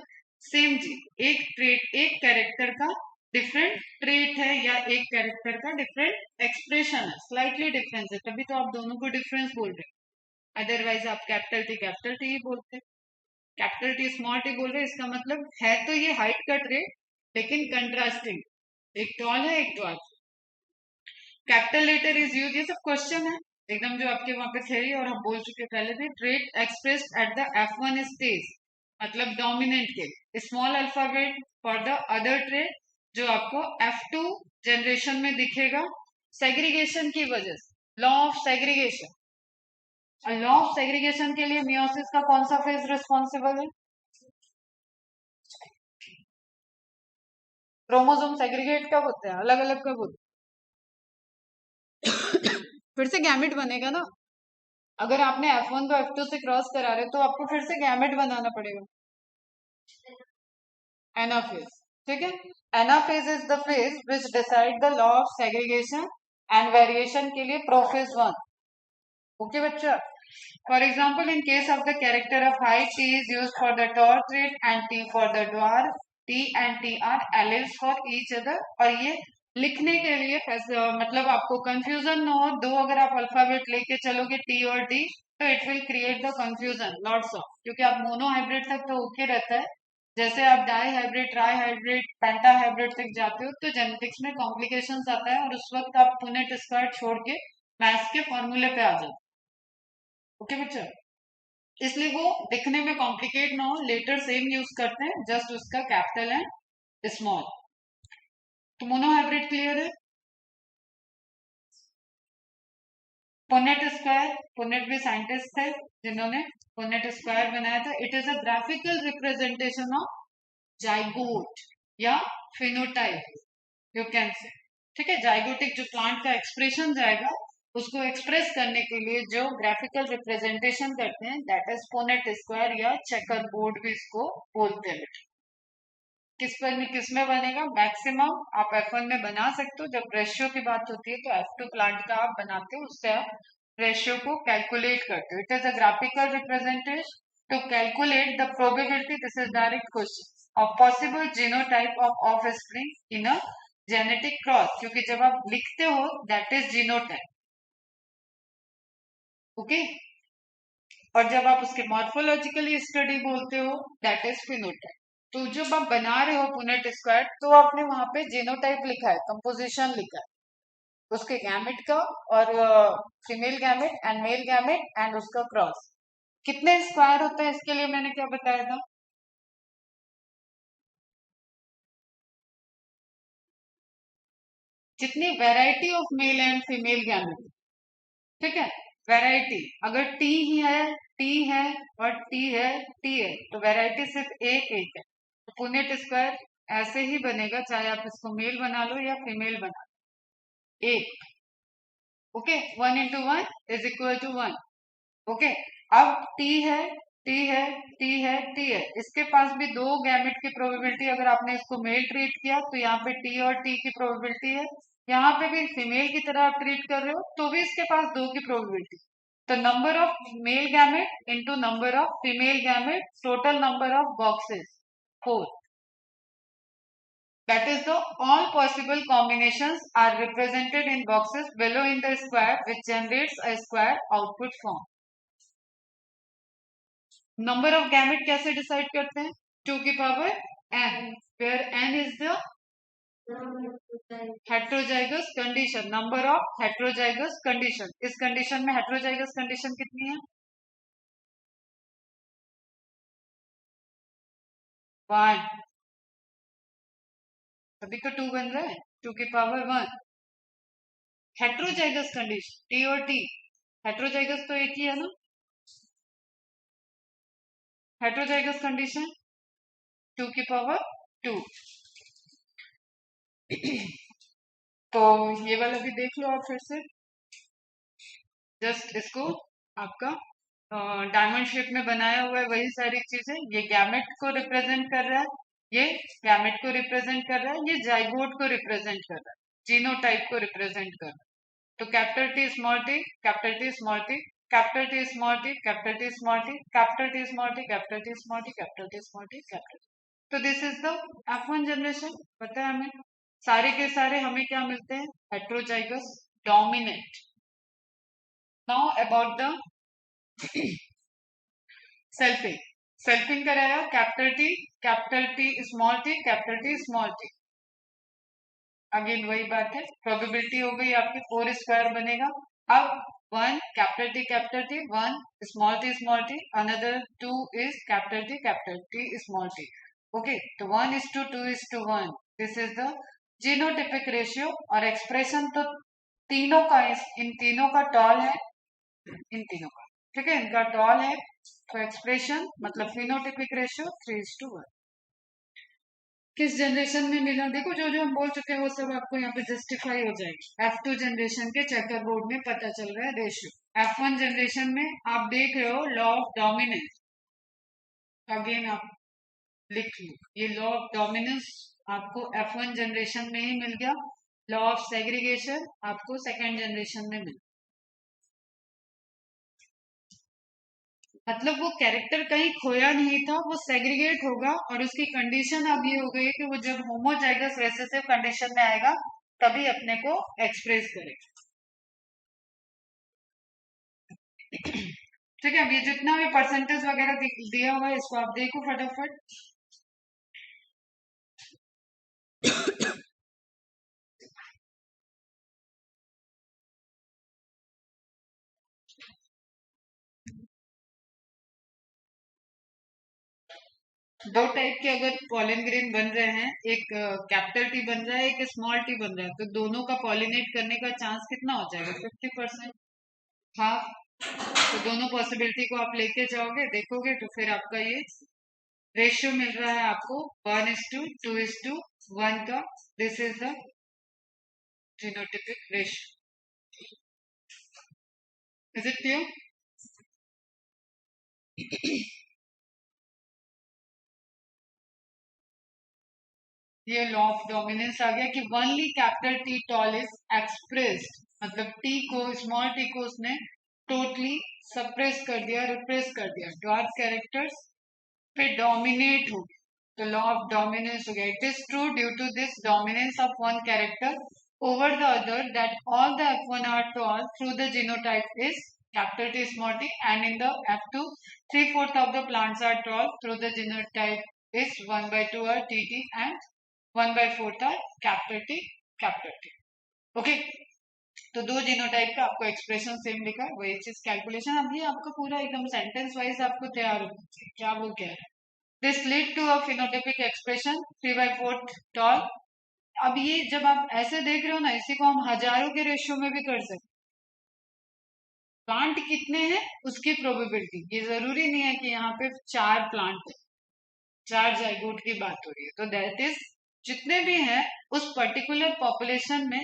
Speaker 1: same gene. एक trait, एक character का different trait है या एक character का different expression है, slightly difference है, तभी तो आप दोनों को डिफरेंस बोल रहे हैं। अदरवाइज आप कैपिटल टी ही बोलते हैं, कैपिटल टी स्मॉल टी बोल रहे हैं, इसका मतलब है तो ये हाइट का ट्रेट, लेकिन कंट्रास्टिंग, एक टॉल है एक dwarf. Capital letter is use, ये सब क्वेश्चन है एकदम जो आपके वहां पे थे और हम बोल चुके पहले भी। Trait expressed at the F1 stage, मतलब डोमिनेंट के, small alphabet for the other trait जो आपको F2 जनरेशन में दिखेगा, सेग्रीगेशन की वजह से, law of segregation. Law of segregation के लिए मियोसिस का कौन सा फेज रिस्पॉन्सिबल है? क्रोमोसोम सेग्रीगेट कब होते हैं, अलग अलग कब होते हैं? फिर से गैमेट बनेगा ना, अगर आपने F1 को F2 से क्रॉस करा रहे तो आपको फिर से गैमेट बनाना पड़ेगा, एनाफेज। ठीक है, anaphase is the phase which decide the law of segregation and variation के लिए प्रोफेज 1। ओके बच्चा, for example in case of the character of height, T is use for the tall trait and T for the dwarf, T and T are alleles for each other. और ये लिखने के लिए मतलब आपको confusion न हो, दो अगर आप अल्फाबेट लेके चलोगे टी और डी तो it will create the confusion lots of, क्योंकि आप मोनो हाइब्रिड तक तो ओके रहता है, जैसे आप डाई हाइब्रिड, ट्राई हाइब्रिड, पेंटा हाइब्रिड तक जाते हो तो जेनेटिक्स में कॉम्प्लिकेशंस आता है और उस वक्त आप पुनेट स्क्वायर छोड़ के मैथ्स के फॉर्मूले पे आ जाते। ओके बच्चा, इसलिए वो दिखने में कॉम्प्लिकेट ना हो, लेटर सेम यूज करते हैं, जस्ट उसका कैपिटल एंड स्मॉल। तो मोनो हाइब्रिड क्लियर है। पुनेट स्क्वायर, पुनेट भी साइंटिस्ट थे जिन्होंने पुनेट स्क्वायर बनाया था। It is a graphical representation of zygote या फिनोटाइप, यू कैन से। ठीक है, जाइगोटिक जो प्लांट का एक्सप्रेशन जाएगा उसको एक्सप्रेस करने के लिए जो ग्राफिकल रिप्रेजेंटेशन करते हैं दैट इज पुनेट स्क्वायर या चेकर बोर्ड भी इसको बोलते हैं। किस में बनेगा? मैक्सिमम आप F1 में बना सकते हो, जब रेशियो की बात होती है तो F2 प्लांट का आप बनाते हो, उससे आप रेशियो को कैलकुलेट करते हो। It is a graphical representation to calculate the probability, this is direct question, of possible genotype of offspring in a genetic cross, क्योंकि जब आप लिखते हो दैट इज जीनोटाइप। ओके, और जब आप उसके मॉर्फोलॉजिकली स्टडी बोलते हो दैट इज फिनोटाइप। तो जब आप बना रहे हो पुनेट स्क्वायर तो आपने वहां पे जीनोटाइप लिखा है, कंपोजिशन लिखा है उसके गैमेट का, और female gamete and mail gamete and उसका क्रॉस। कितने स्क्वायर होते हैं इसके लिए मैंने क्या बताया था? जितनी variety of male and female gamete. ठीक है, वैरायटी अगर टी है और टी है तो वैरायटी सिर्फ एक है। तो पुनेट स्क्वायर ऐसे ही बनेगा, चाहे आप इसको मेल बना लो या फीमेल बना लो, एक। Okay, 1 into 1 is equal to 1। Okay, अब टी है, इसके पास भी दो गैमेट की प्रोबेबिलिटी, अगर आपने इसको मेल ट्रीट किया तो यहाँ पे टी और टी की प्रोबेबिलिटी है, यहाँ पे भी फीमेल की तरह आप ट्रीट कर रहे हो तो भी इसके पास दो की प्रोबेबिलिटी। तो number of male gamete into number of female gamete, total number of boxes 4। That is the all possible combinations are represented in boxes below in the square which generates a square output form. Number of gamete कैसे decide करते हैं? 2 की power n, where n is the heterozygous condition, number of heterozygous condition। इस condition में heterozygous condition कितनी है? 1, अभी तो 2 बन रहा है, 2 की पावर 1। हेट्रोजाइगस कंडीशन टी और टी, हेट्रोजाइगस तो एक ही है ना, हेट्रोजाइगस कंडीशन 2 की पावर 2। तो ये वाला भी देख लो आप फिर से, जस्ट इसको आपका डायमंड शेप में बनाया हुआ है वही सारी चीजें। ये गैमेट को रिप्रेजेंट कर रहा है, ये गैमेट को रिप्रेजेंट कर रहा है, ये जाइगोट को रिप्रेजेंट कर रहा है, जीनोटाइप को रिप्रेजेंट कर रहा है। तो capital T small T, capital T small T, capital T small T, capital T small T, capital T small T, capital T small T, capital T small T, capital. तो this is the F1 generation. पता है हमें सारे के सारे हमें क्या मिलते हैं, heterozygous dominant. Now about the selfing. Selfing कराया capital T small T, capital T small T. Again वही बात है, प्रोबेबिलिटी हो गई आपकी 4 स्क्वायर बनेगा। अब 1 capital T 1 small T, another 2 is capital T small T. Okay, तो 1:2:1, this is the genotypic ratio. और एक्सप्रेशन तो तीनों का इन तीनों का टॉल है, इन तीनों का, ठीक है, इनका टॉल है। तो एक्सप्रेशन मतलब फिनोटिपिक रेशियो 3:1। किस जनरेशन में मिला, देखो जो जो हम बोल चुके हैं वो सब आपको यहाँ पे जस्टिफाई हो जाएगी। F2 जनरेशन के चेकर बोर्ड में पता चल रहा है रेशियो। F1 जनरेशन में आप देख रहे हो लॉ ऑफ डोमिनेंस। अगेन आप लिख लो, ये लॉ ऑफ डोमिनेंस आपको F1 जनरेशन में ही मिल गया। लॉ ऑफ सेग्रीगेशन आपको सेकेंड जनरेशन में मिल, मतलब वो कैरेक्टर कहीं खोया नहीं था, वो सेग्रीगेट होगा। और उसकी कंडीशन अब ये हो गई है कि वो जब होमोजाइगस रेसेसिव कंडीशन में आएगा तभी अपने को एक्सप्रेस करेगा। ठीक है, अब ये जितना भी परसेंटेज वगैरह दिया हुआ है इसको आप देखो फटाफट। दो टाइप के अगर पॉलिन ग्रेन बन रहे हैं, एक कैपिटल टी बन रहा है, एक स्मॉल टी बन रहा है, तो दोनों का पॉलिनेट करने का चांस कितना हो जाएगा, 50%, हाफ। तो दोनों पॉसिबिलिटी को आप लेके जाओगे, देखोगे तो फिर आपका ये रेशियो मिल रहा है आपको 1:2:1 का। This is the genotypic ratio. Is it clear? ये लॉ ऑफ डोमिनेंस आ गया कि only capital T tall is expressed, मतलब टी को, स्मॉल टी को उसने टोटली सप्रेस कर दिया, रिप्रेस कर दिया। डॉट कैरेक्टर्स पे डोमिनेट हो गया, तो लॉ ऑफ डोमिनेंस हो गया। It is true due to this dominance of one character over the other that all the F1 are tall through the genotype is capital T small t, and in the F2 3/4 of the plants are tall through the genotype is 1/2 are TT and 1/4 are capital T capital T। Okay, तो दो genotype का आपको expression same लिखा है, वही चीज calculation. अब ये आपका पूरा एकदम सेंटेंस वाइज आपको तैयार हो, क्या वो कह रहे हैं। This lead to a phenotypic expression 3/4 tall. अब ये जब आप ऐसे देख रहे हो ना, इसी को हम हजारों के रेशियो में भी कर सकते। प्लांट कितने हैं उसकी प्रोबेबिलिटी, ये जरूरी नहीं है कि यहाँ पे 4 प्लांट है, 4 जाइगोट की बात हो रही है। तो दैट इज जितने भी हैं उस पर्टिकुलर पॉपुलेशन में,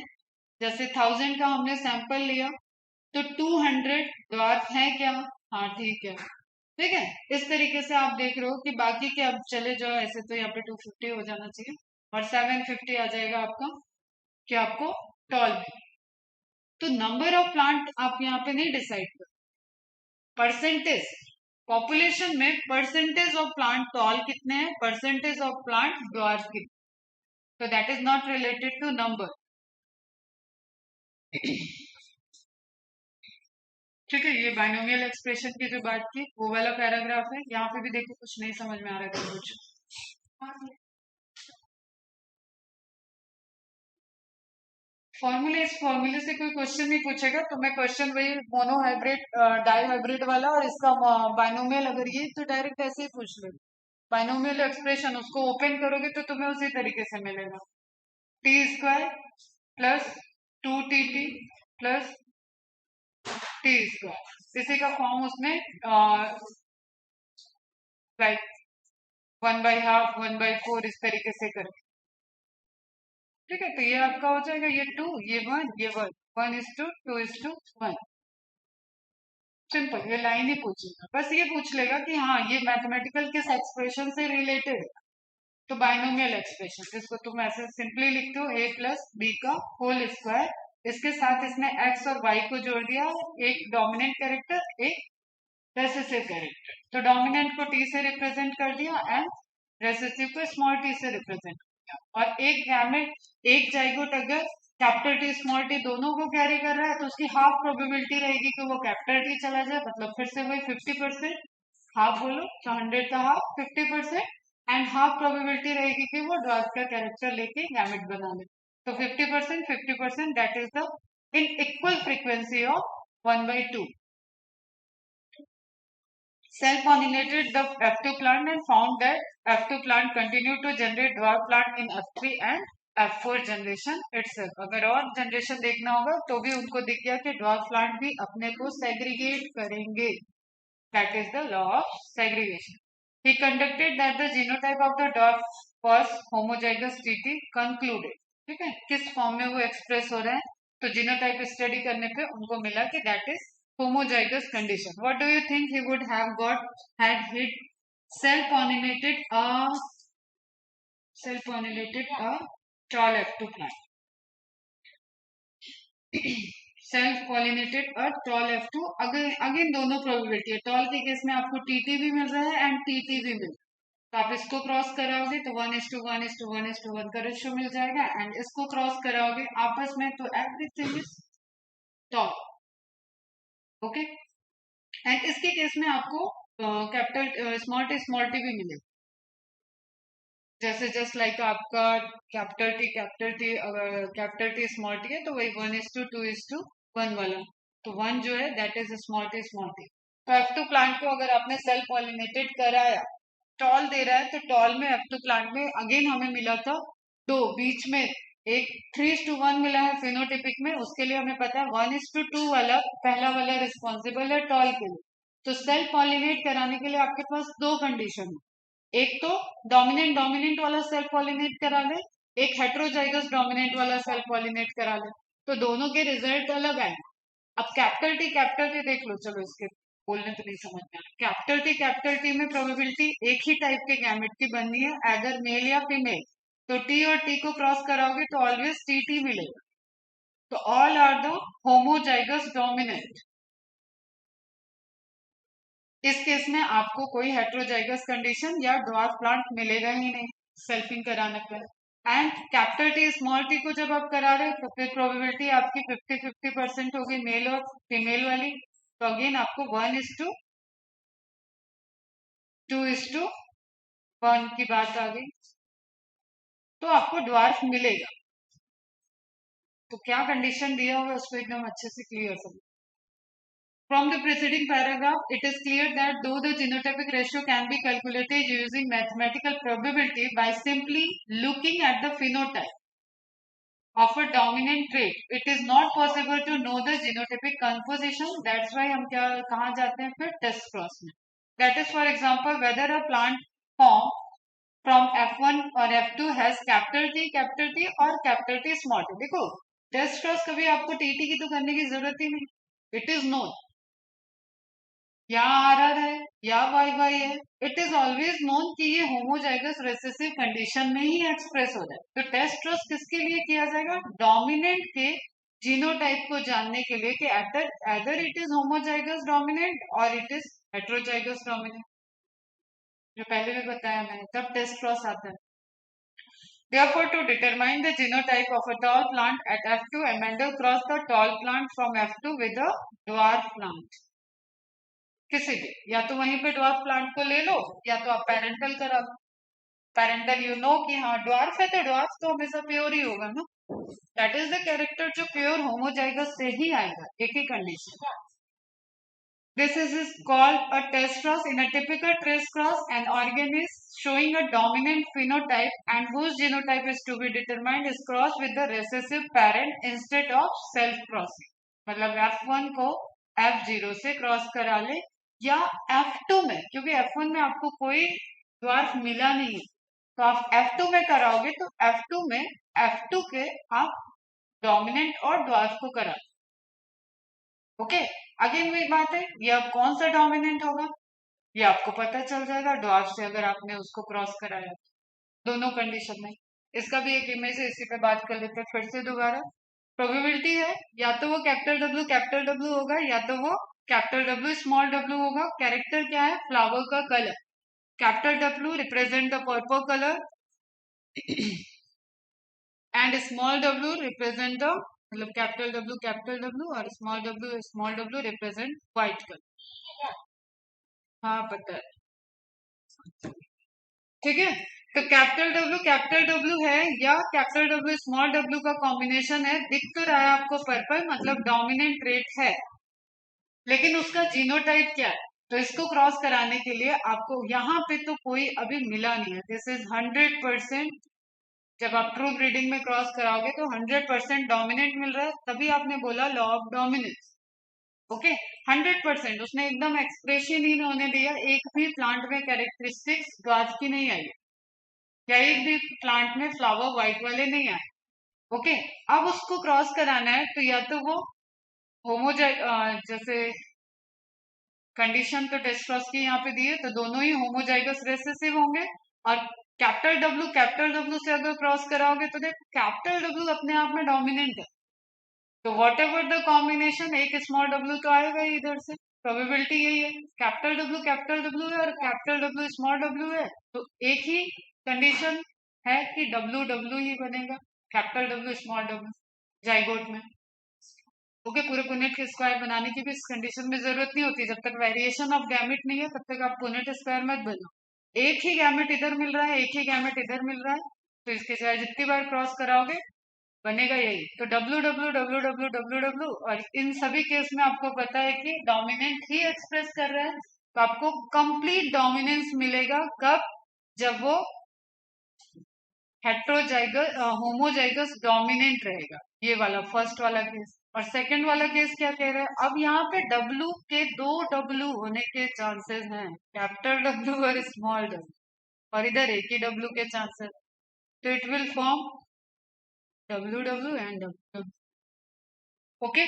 Speaker 1: जैसे 1000 का हमने सैंपल लिया तो 200 ड्वार्फ है क्या, हाँ ठीक है, ठीक है। इस तरीके से आप देख रहे हो कि बाकी के अब चले जाओ, ऐसे तो यहाँ पे 250 हो जाना चाहिए और 750 आ जाएगा आपका कि आपको टॉल में। तो नंबर ऑफ प्लांट आप यहाँ पे नहीं डिसाइड कर, परसेंटेज पॉपुलेशन में परसेंटेज ऑफ प्लांट टॉल कितने हैं, परसेंटेज ऑफ प्लांट ड्वार्फ कितने, तो that is not related to number. ठीक है, ये बाइनोमियल एक्सप्रेशन की जो बात की वो वाला पैराग्राफ है। यहाँ पे भी देखो कुछ नहीं समझ में आ रहा था कुछ। फॉर्मूले से कोई क्वेश्चन नहीं पूछेगा, तो मैं क्वेश्चन वही मोनो हाइब्रिड डाई हाइब्रिड वाला और इसका बाइनोमियल, अगर ये तो डायरेक्ट ऐसे ही पूछ लो। बाइनोमियल एक्सप्रेशन उसको ओपन करोगे तो तुम्हें उसी तरीके से मिलेगा, t² plus 2tt plus t²। इसी का फॉर्म उसमें लाइक 1/2 1/4 इस तरीके से करके, ठीक है। तो ये आपका हो जाएगा, ये 2 ये 1 ये 1, 1:2:1। सिंपल, ये लाइन ही पूछेगा, बस ये पूछ लेगा कि हाँ ये मैथमेटिकल किस एक्सप्रेशन से रिलेटेड है। तो बाइनोमियल एक्सप्रेशन, जिसको तुम ऐसे सिंपली लिखते हो a प्लस बी का होल स्क्वायर इसके साथ इसने एक्स और वाई को जोड़ दिया, एक डोमिनेंट कैरेक्टर एक रेसेसिव कैरेक्टर। तो डोमिनेंट को टी से रिप्रेजेंट कर दिया एंड रेसेसिव को स्मॉल टी से रिप्रेजेंट कर दिया। और एक गैमेट एक जाइगोट अगर कैपिटल टी स्मॉल टी दोनों को कैरी कर रहा है तो उसकी हाफ प्रोबेबिलिटी रहेगी कि वो कैपिटल टी चला जाए, मतलब फिर से वही 50%। हाफ बोलो तो 100 का हाफ 50%, एंड हाफ प्रोबेबिलिटी रहेगी कि वो ड्वार्फ का कैरेक्टर लेके गैमेट बना ले। तो 50% 50%, that is the in equal frequency of 1/2. Self-pollinated the F2 plant and found that F2 plant continued to generate dwarf plant in F3 and F4 generation itself. अगर और जनरेशन देखना होगा तो भी उनको दिख गया कि dwarf plant भी अपने को segregate करेंगे. That is the law of segregation. He conducted that the genotype of the dwarf was homozygous TT concluded. ठीक है, किस फॉर्म में वो एक्सप्रेस हो रहा है, तो जीनोटाइप स्टडी करने पे उनको मिला कि that is homozygous condition. What do you think he would have got had he self-pollinated a tall F2 plant? Self-pollinated a tall F2. Again दोनों प्रोबेबिलिटी है, टॉल के केस में आपको टीटी भी मिल रहा है एंड टीटी भी मिल रहा है, तो आप इसको क्रॉस कराओगे तो 1:1:1:1 का रेशियो मिल जाएगा, एंड इसको क्रॉस कराओगे आपस में तो everything is tall. Okay, and इसके केस में आपको कैपिटल स्मॉल टी भी मिलेगा, जैसे जस्ट लाइक आपका कैपिटल टी स्मॉल टी है तो वही 1:2:1 वाला, तो 1 जो है दैट इज स्मॉल टी. तो F2 प्लांट को अगर आपने सेल्फ पॉलिनेटेड कराया, टॉल दे रहा है, तो टॉल में F2 प्लांट में अगेन हमें मिला था दो, बीच में एक 3:1 मिला है फिनोटिपिक में, उसके लिए हमें पता है 1:2 वाला पहला वाला रिस्पॉन्सिबल है टॉल के लिए. तो सेल्फ पॉलिनेट कराने के लिए आपके पास दो कंडीशन है, एक तो डोमिनेंट वाला सेल्फ पॉलिनेट करा ले, एक हेट्रोजाइगस डोमिनेंट वाला सेल्फ पॉलिनेट करा ले, तो दोनों के रिजल्ट अलग आए. अब कैपिटल टी देख लो, चलो इसके बोलने तो नहीं समझ में आया. कैपिटल टी में प्रोबेबिलिटी एक ही टाइप के गैमेट की बननी है, एदर मेल या फीमेल, तो टी और टी को क्रॉस कराओगे तो ऑलवेज टी मिलेगा. तो all are the homozygous dominant. इस केस में आपको कोई हेट्रोजाइगस कंडीशन या ड्वार्फ प्लांट मिलेगा ही नहीं सेल्फिंग कराने पर. And capital T small T को जब आप करा रहे तो फिर प्रोबेबिलिटी आपकी 50-50% होगी मेल और फीमेल वाली, तो अगेन आपको 1:2:1 की बात आ गई, तो आपको ड्वार्फ मिलेगा. तो क्या कंडीशन दिया हुआ है उसको एकदम अच्छे से क्लियर समझ. From the preceding paragraph, it is clear that though the genotypic ratio can be calculated using mathematical probability by simply looking at the phenotype of a dominant trait, it is not possible to know the genotypic composition. That's why हम क्या कहाँ जाते हैं फिर test cross में. That is, for example, whether a plant form from F1 or F2 has capital T और capital T small t. देखो test cross कभी आपको टीटी की तो करने की जरूरत ही नहीं, इट इज नोन, या आर है या वाई है, इट इज ऑलवेज नोन कि ये होमोजाइगस रिसेसिव कंडीशन में ही एक्सप्रेस हो जाए. तो टेस्ट ट्रस्ट किसके लिए किया जाएगा, डोमिनेंट के जीनोटाइप को जानने के लिए कि either it is homozygous dominant और इट इज हेट्रोजाइगस डोमिनेंट, जो पहले भी बताया मैंने, तब टेस्ट क्रॉस आता है. Therefore, to determine the genotype of a tall plant at F2, Mendel crossed the tall plant from F2 with a dwarf plant. किसी भी, या तो वहीं पे ड्वार्फ प्लांट को ले लो या तो आप पेरेंटल करा लो. पेरेंटल यू नो कि हाँ ड्वार्फ है तो ड्वार्फ तो हमेशा प्योर ही होगा ना, दैट इज द कैरेक्टर जो प्योर होमोजाइगस से ही आएगा, एक ही condition. This is called a test cross. In a typical test cross, an organism showing a dominant phenotype and whose genotype is to be determined is crossed with the recessive parent instead of self-crossing. मतलब F1 को F0 से cross करा ले, या F2 में, क्योंकि F1 में आपको कोई ड्वार्फ मिला नहीं है, तो आप F2 में कराओगे तो F2 में F2 के आप डोमिनेंट और ड्वार्फ को करा. ओके, अगेन वही बात है, ये अब कौन सा डोमिनेंट होगा ये आपको पता चल जाएगा ड्वार्फ से अगर आपने उसको क्रॉस कराया दोनों कंडीशन में. इसका भी एक इमेज है, इसी पे बात कर लेते हैं फिर से दोबारा. प्रोबेबिलिटी है, या तो वो कैपिटल डब्ल्यू होगा, या तो वो कैपिटल डब्ल्यू स्मॉल डब्ल्यू होगा। कैरेक्टर क्या है? फ्लावर का colour. Capital W represent the purple colour and small W represent the, मतलब कैपिटल डब्ल्यू और small W represent white colour. हाँ पता है, ठीक है। तो कैपिटल डब्ल्यू है या कैपिटल डब्ल्यू स्मॉल डब्ल्यू का कॉम्बिनेशन है। दिख तो रहा है आपको पर्पल, मतलब डोमिनेंट ट्रेट है, लेकिन उसका जीनोटाइप क्या है? तो इसको क्रॉस कराने के लिए आपको यहाँ पे तो कोई अभी मिला नहीं है। This is 100%। जब आप ट्रू ब्रीडिंग में क्रॉस कराओगे तो 100% डोमिनेंट मिल रहा है, तभी आपने बोला लॉ ऑफ डोमिनेंस। ओके, 100%। उसने एकदम एक्सप्रेशन ही होने दिया। एक भी प्लांट में कैरेक्टरिस्टिक्स गाज की नहीं आई, या एक भी प्लांट में फ्लावर व्हाइट वाले नहीं आए। ओके, अब उसको क्रॉस कराना है तो या तो वो जैसे कंडीशन तो टेस्ट क्रॉस की यहाँ पे दी है, तो दोनों ही होमोजाइगस रेसेसिव होंगे। और कैपिटल डब्ल्यू से अगर क्रॉस कराओगे तो देख कैपिटल डब्ल्यू अपने आप में डोमिनेंट है, तो वॉट एवर द कॉम्बिनेशन, एक स्मॉल डब्ल्यू तो आएगा ही इधर से। प्रोबेबिलिटी यही है, कैपिटल डब्ल्यू है और कैपिटल डब्ल्यू स्मॉल डब्ल्यू है, तो एक ही कंडीशन है कि डब्ल्यू डब्ल्यू ही बनेगा, capital W small W zygote में। ओके, पूरे पुनेट के स्क्वायर बनाने की भी इस कंडीशन में जरूरत नहीं होती। जब तक वेरिएशन ऑफ गैमेट नहीं है तब तक आप पुनेट स्क्वायर मत बनो। एक ही गैमेट इधर मिल रहा है, एक ही गैमेट इधर मिल रहा है, तो इसके चाहे जितनी बार क्रॉस कराओगे बनेगा यही। तो W W W W W W, और इन सभी केस में आपको पता है कि डोमिनेंट ही एक्सप्रेस कर रहा है, तो आपको कंप्लीट डोमिनेंस मिलेगा कब? जब वो हेट्रोजाइगस होमोजाइगस डोमिनेंट रहेगा। ये वाला फर्स्ट वाला केस। और सेकंड वाला केस क्या कह रहा है? अब यहाँ पे डब्लू के दो डब्लू होने के चांसेस हैं, कैपिटल डब्लू और स्मॉल डब्लू, और इधर एक ही डब्लू के चांसेस, तो it will form W W and W. Okay,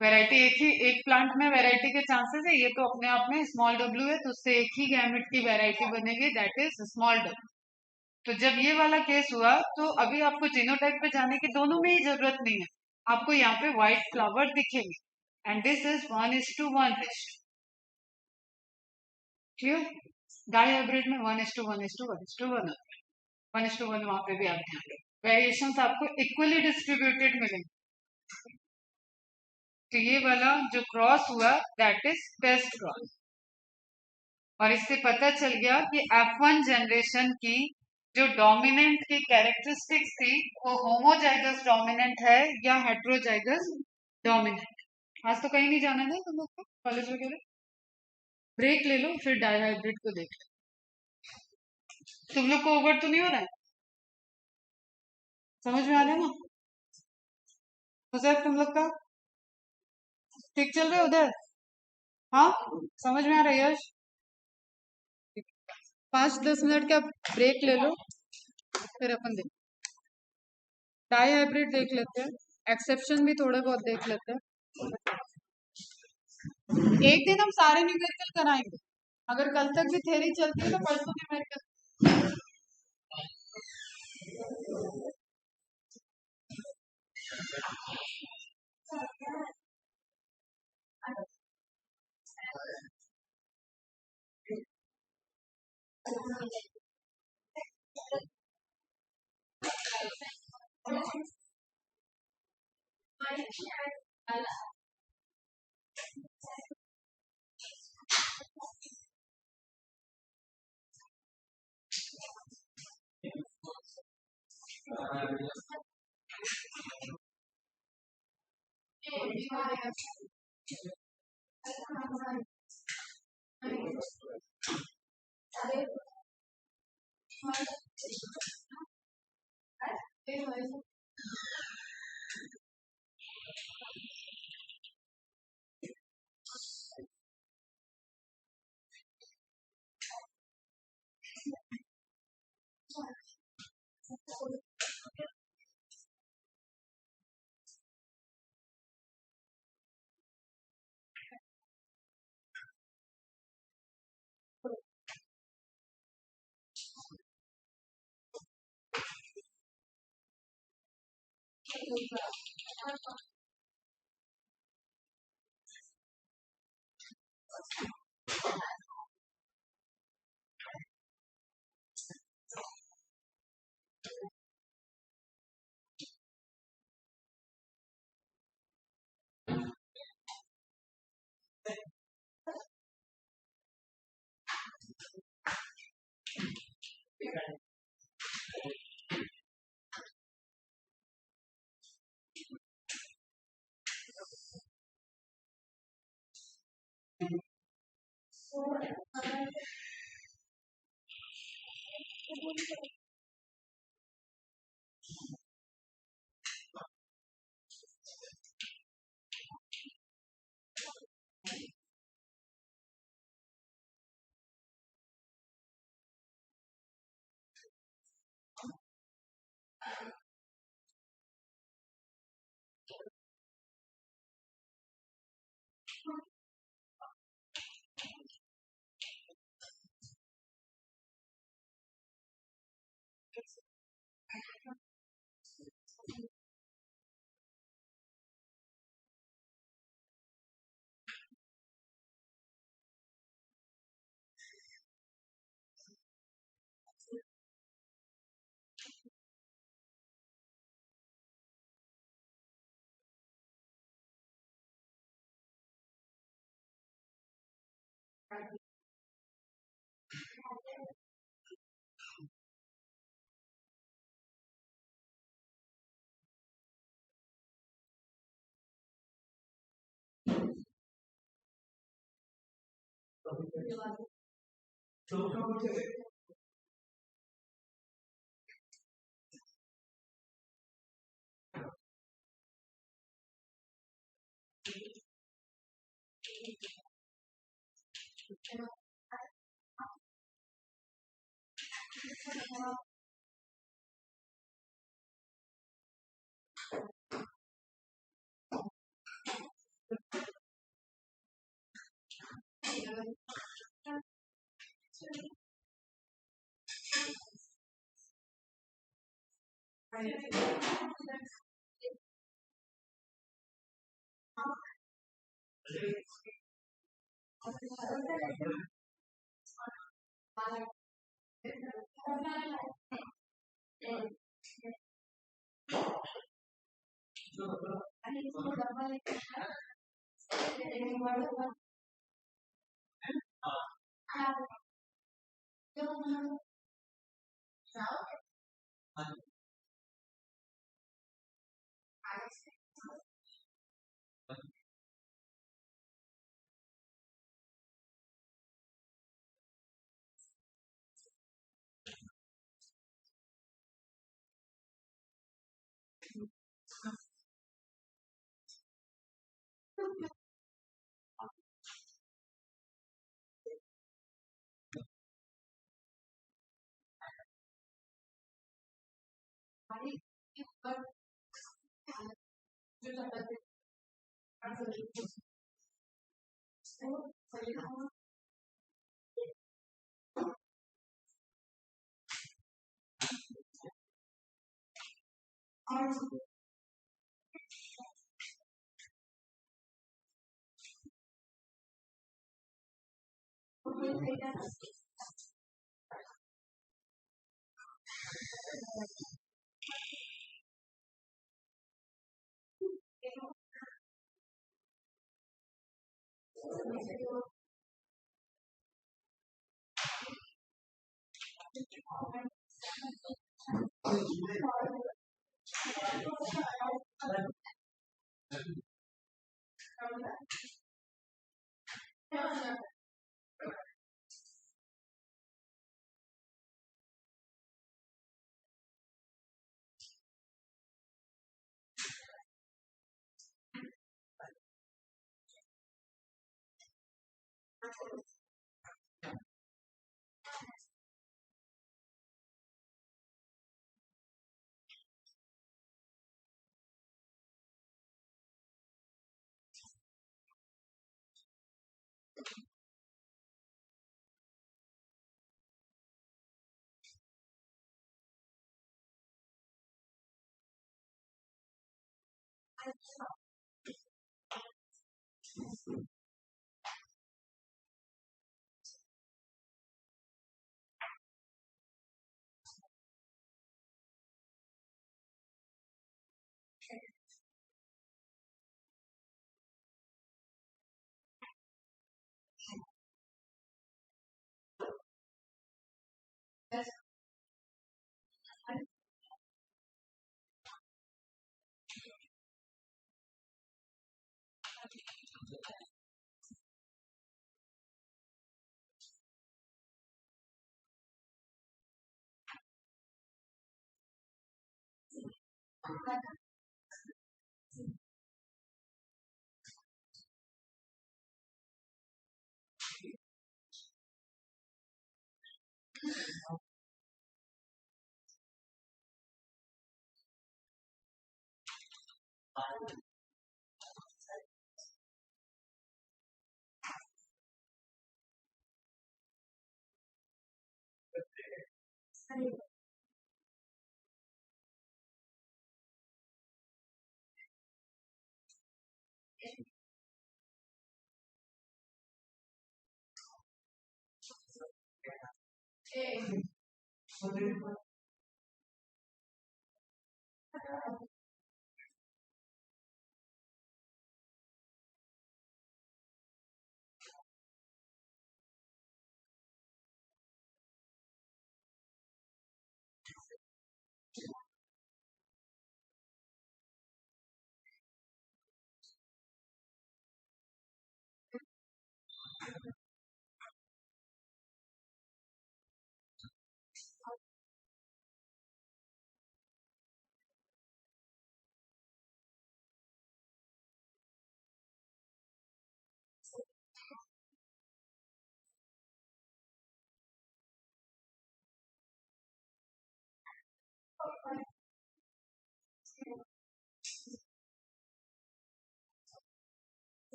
Speaker 1: variety एक प्लांट में वैरायटी के चांसेस है, ये तो अपने आप में स्मॉल डब्ल्यू है, तो उससे एक ही गैमेट की वैरायटी बनेगी, दैट इज स्मॉल डब्ल्यू। तो जब ये वाला केस हुआ तो अभी आपको जीनोटाइप पे जाने की दोनों में ही जरूरत नहीं है, आपको यहाँ पे व्हाइट फ्लावर दिखेंगे, एंड दिस इज 1:1 रेशियो। ठीक, डाई हाइब्रिड में 1:1:1:1 1:1 वहां पे भी आप ध्यान रखें, वेरिएशन आपको इक्वली डिस्ट्रीब्यूटेड मिलेंगे। तो ये वाला जो क्रॉस हुआ दैट इज टेस्ट क्रॉस, और इससे पता चल गया कि F1 जनरेशन की जो डोमिनेंट की कैरेक्टरिस्टिक्स थी वो होमोजाइगस डोमिनेंट है या हेट्रोजाइगस डोमिनेंट। आज तो कहीं नहीं जाना है तुम लोग को, कॉलेज वगैरह ब्रेक ले लो, फिर डाई हाइब्रिड को देख लो। तुम लोग को ओवर तो नहीं हो रहा है? समझ में आ रहा है ना? तुम लोग का ठीक चल रहा है उधर? हाँ, समझ में आ रहा है यश? 5-10 मिनट का ब्रेक ले लो, फिर अपन देख, डाई हाइब्रिड देख लेते हैं, एक्सेप्शन भी थोड़े बहुत देख लेते हैं। एक दिन हम सारे न्यूमेरिकल कराएंगे, अगर कल तक भी थ्योरी चलती है तो परसों न्यूमेरिकल।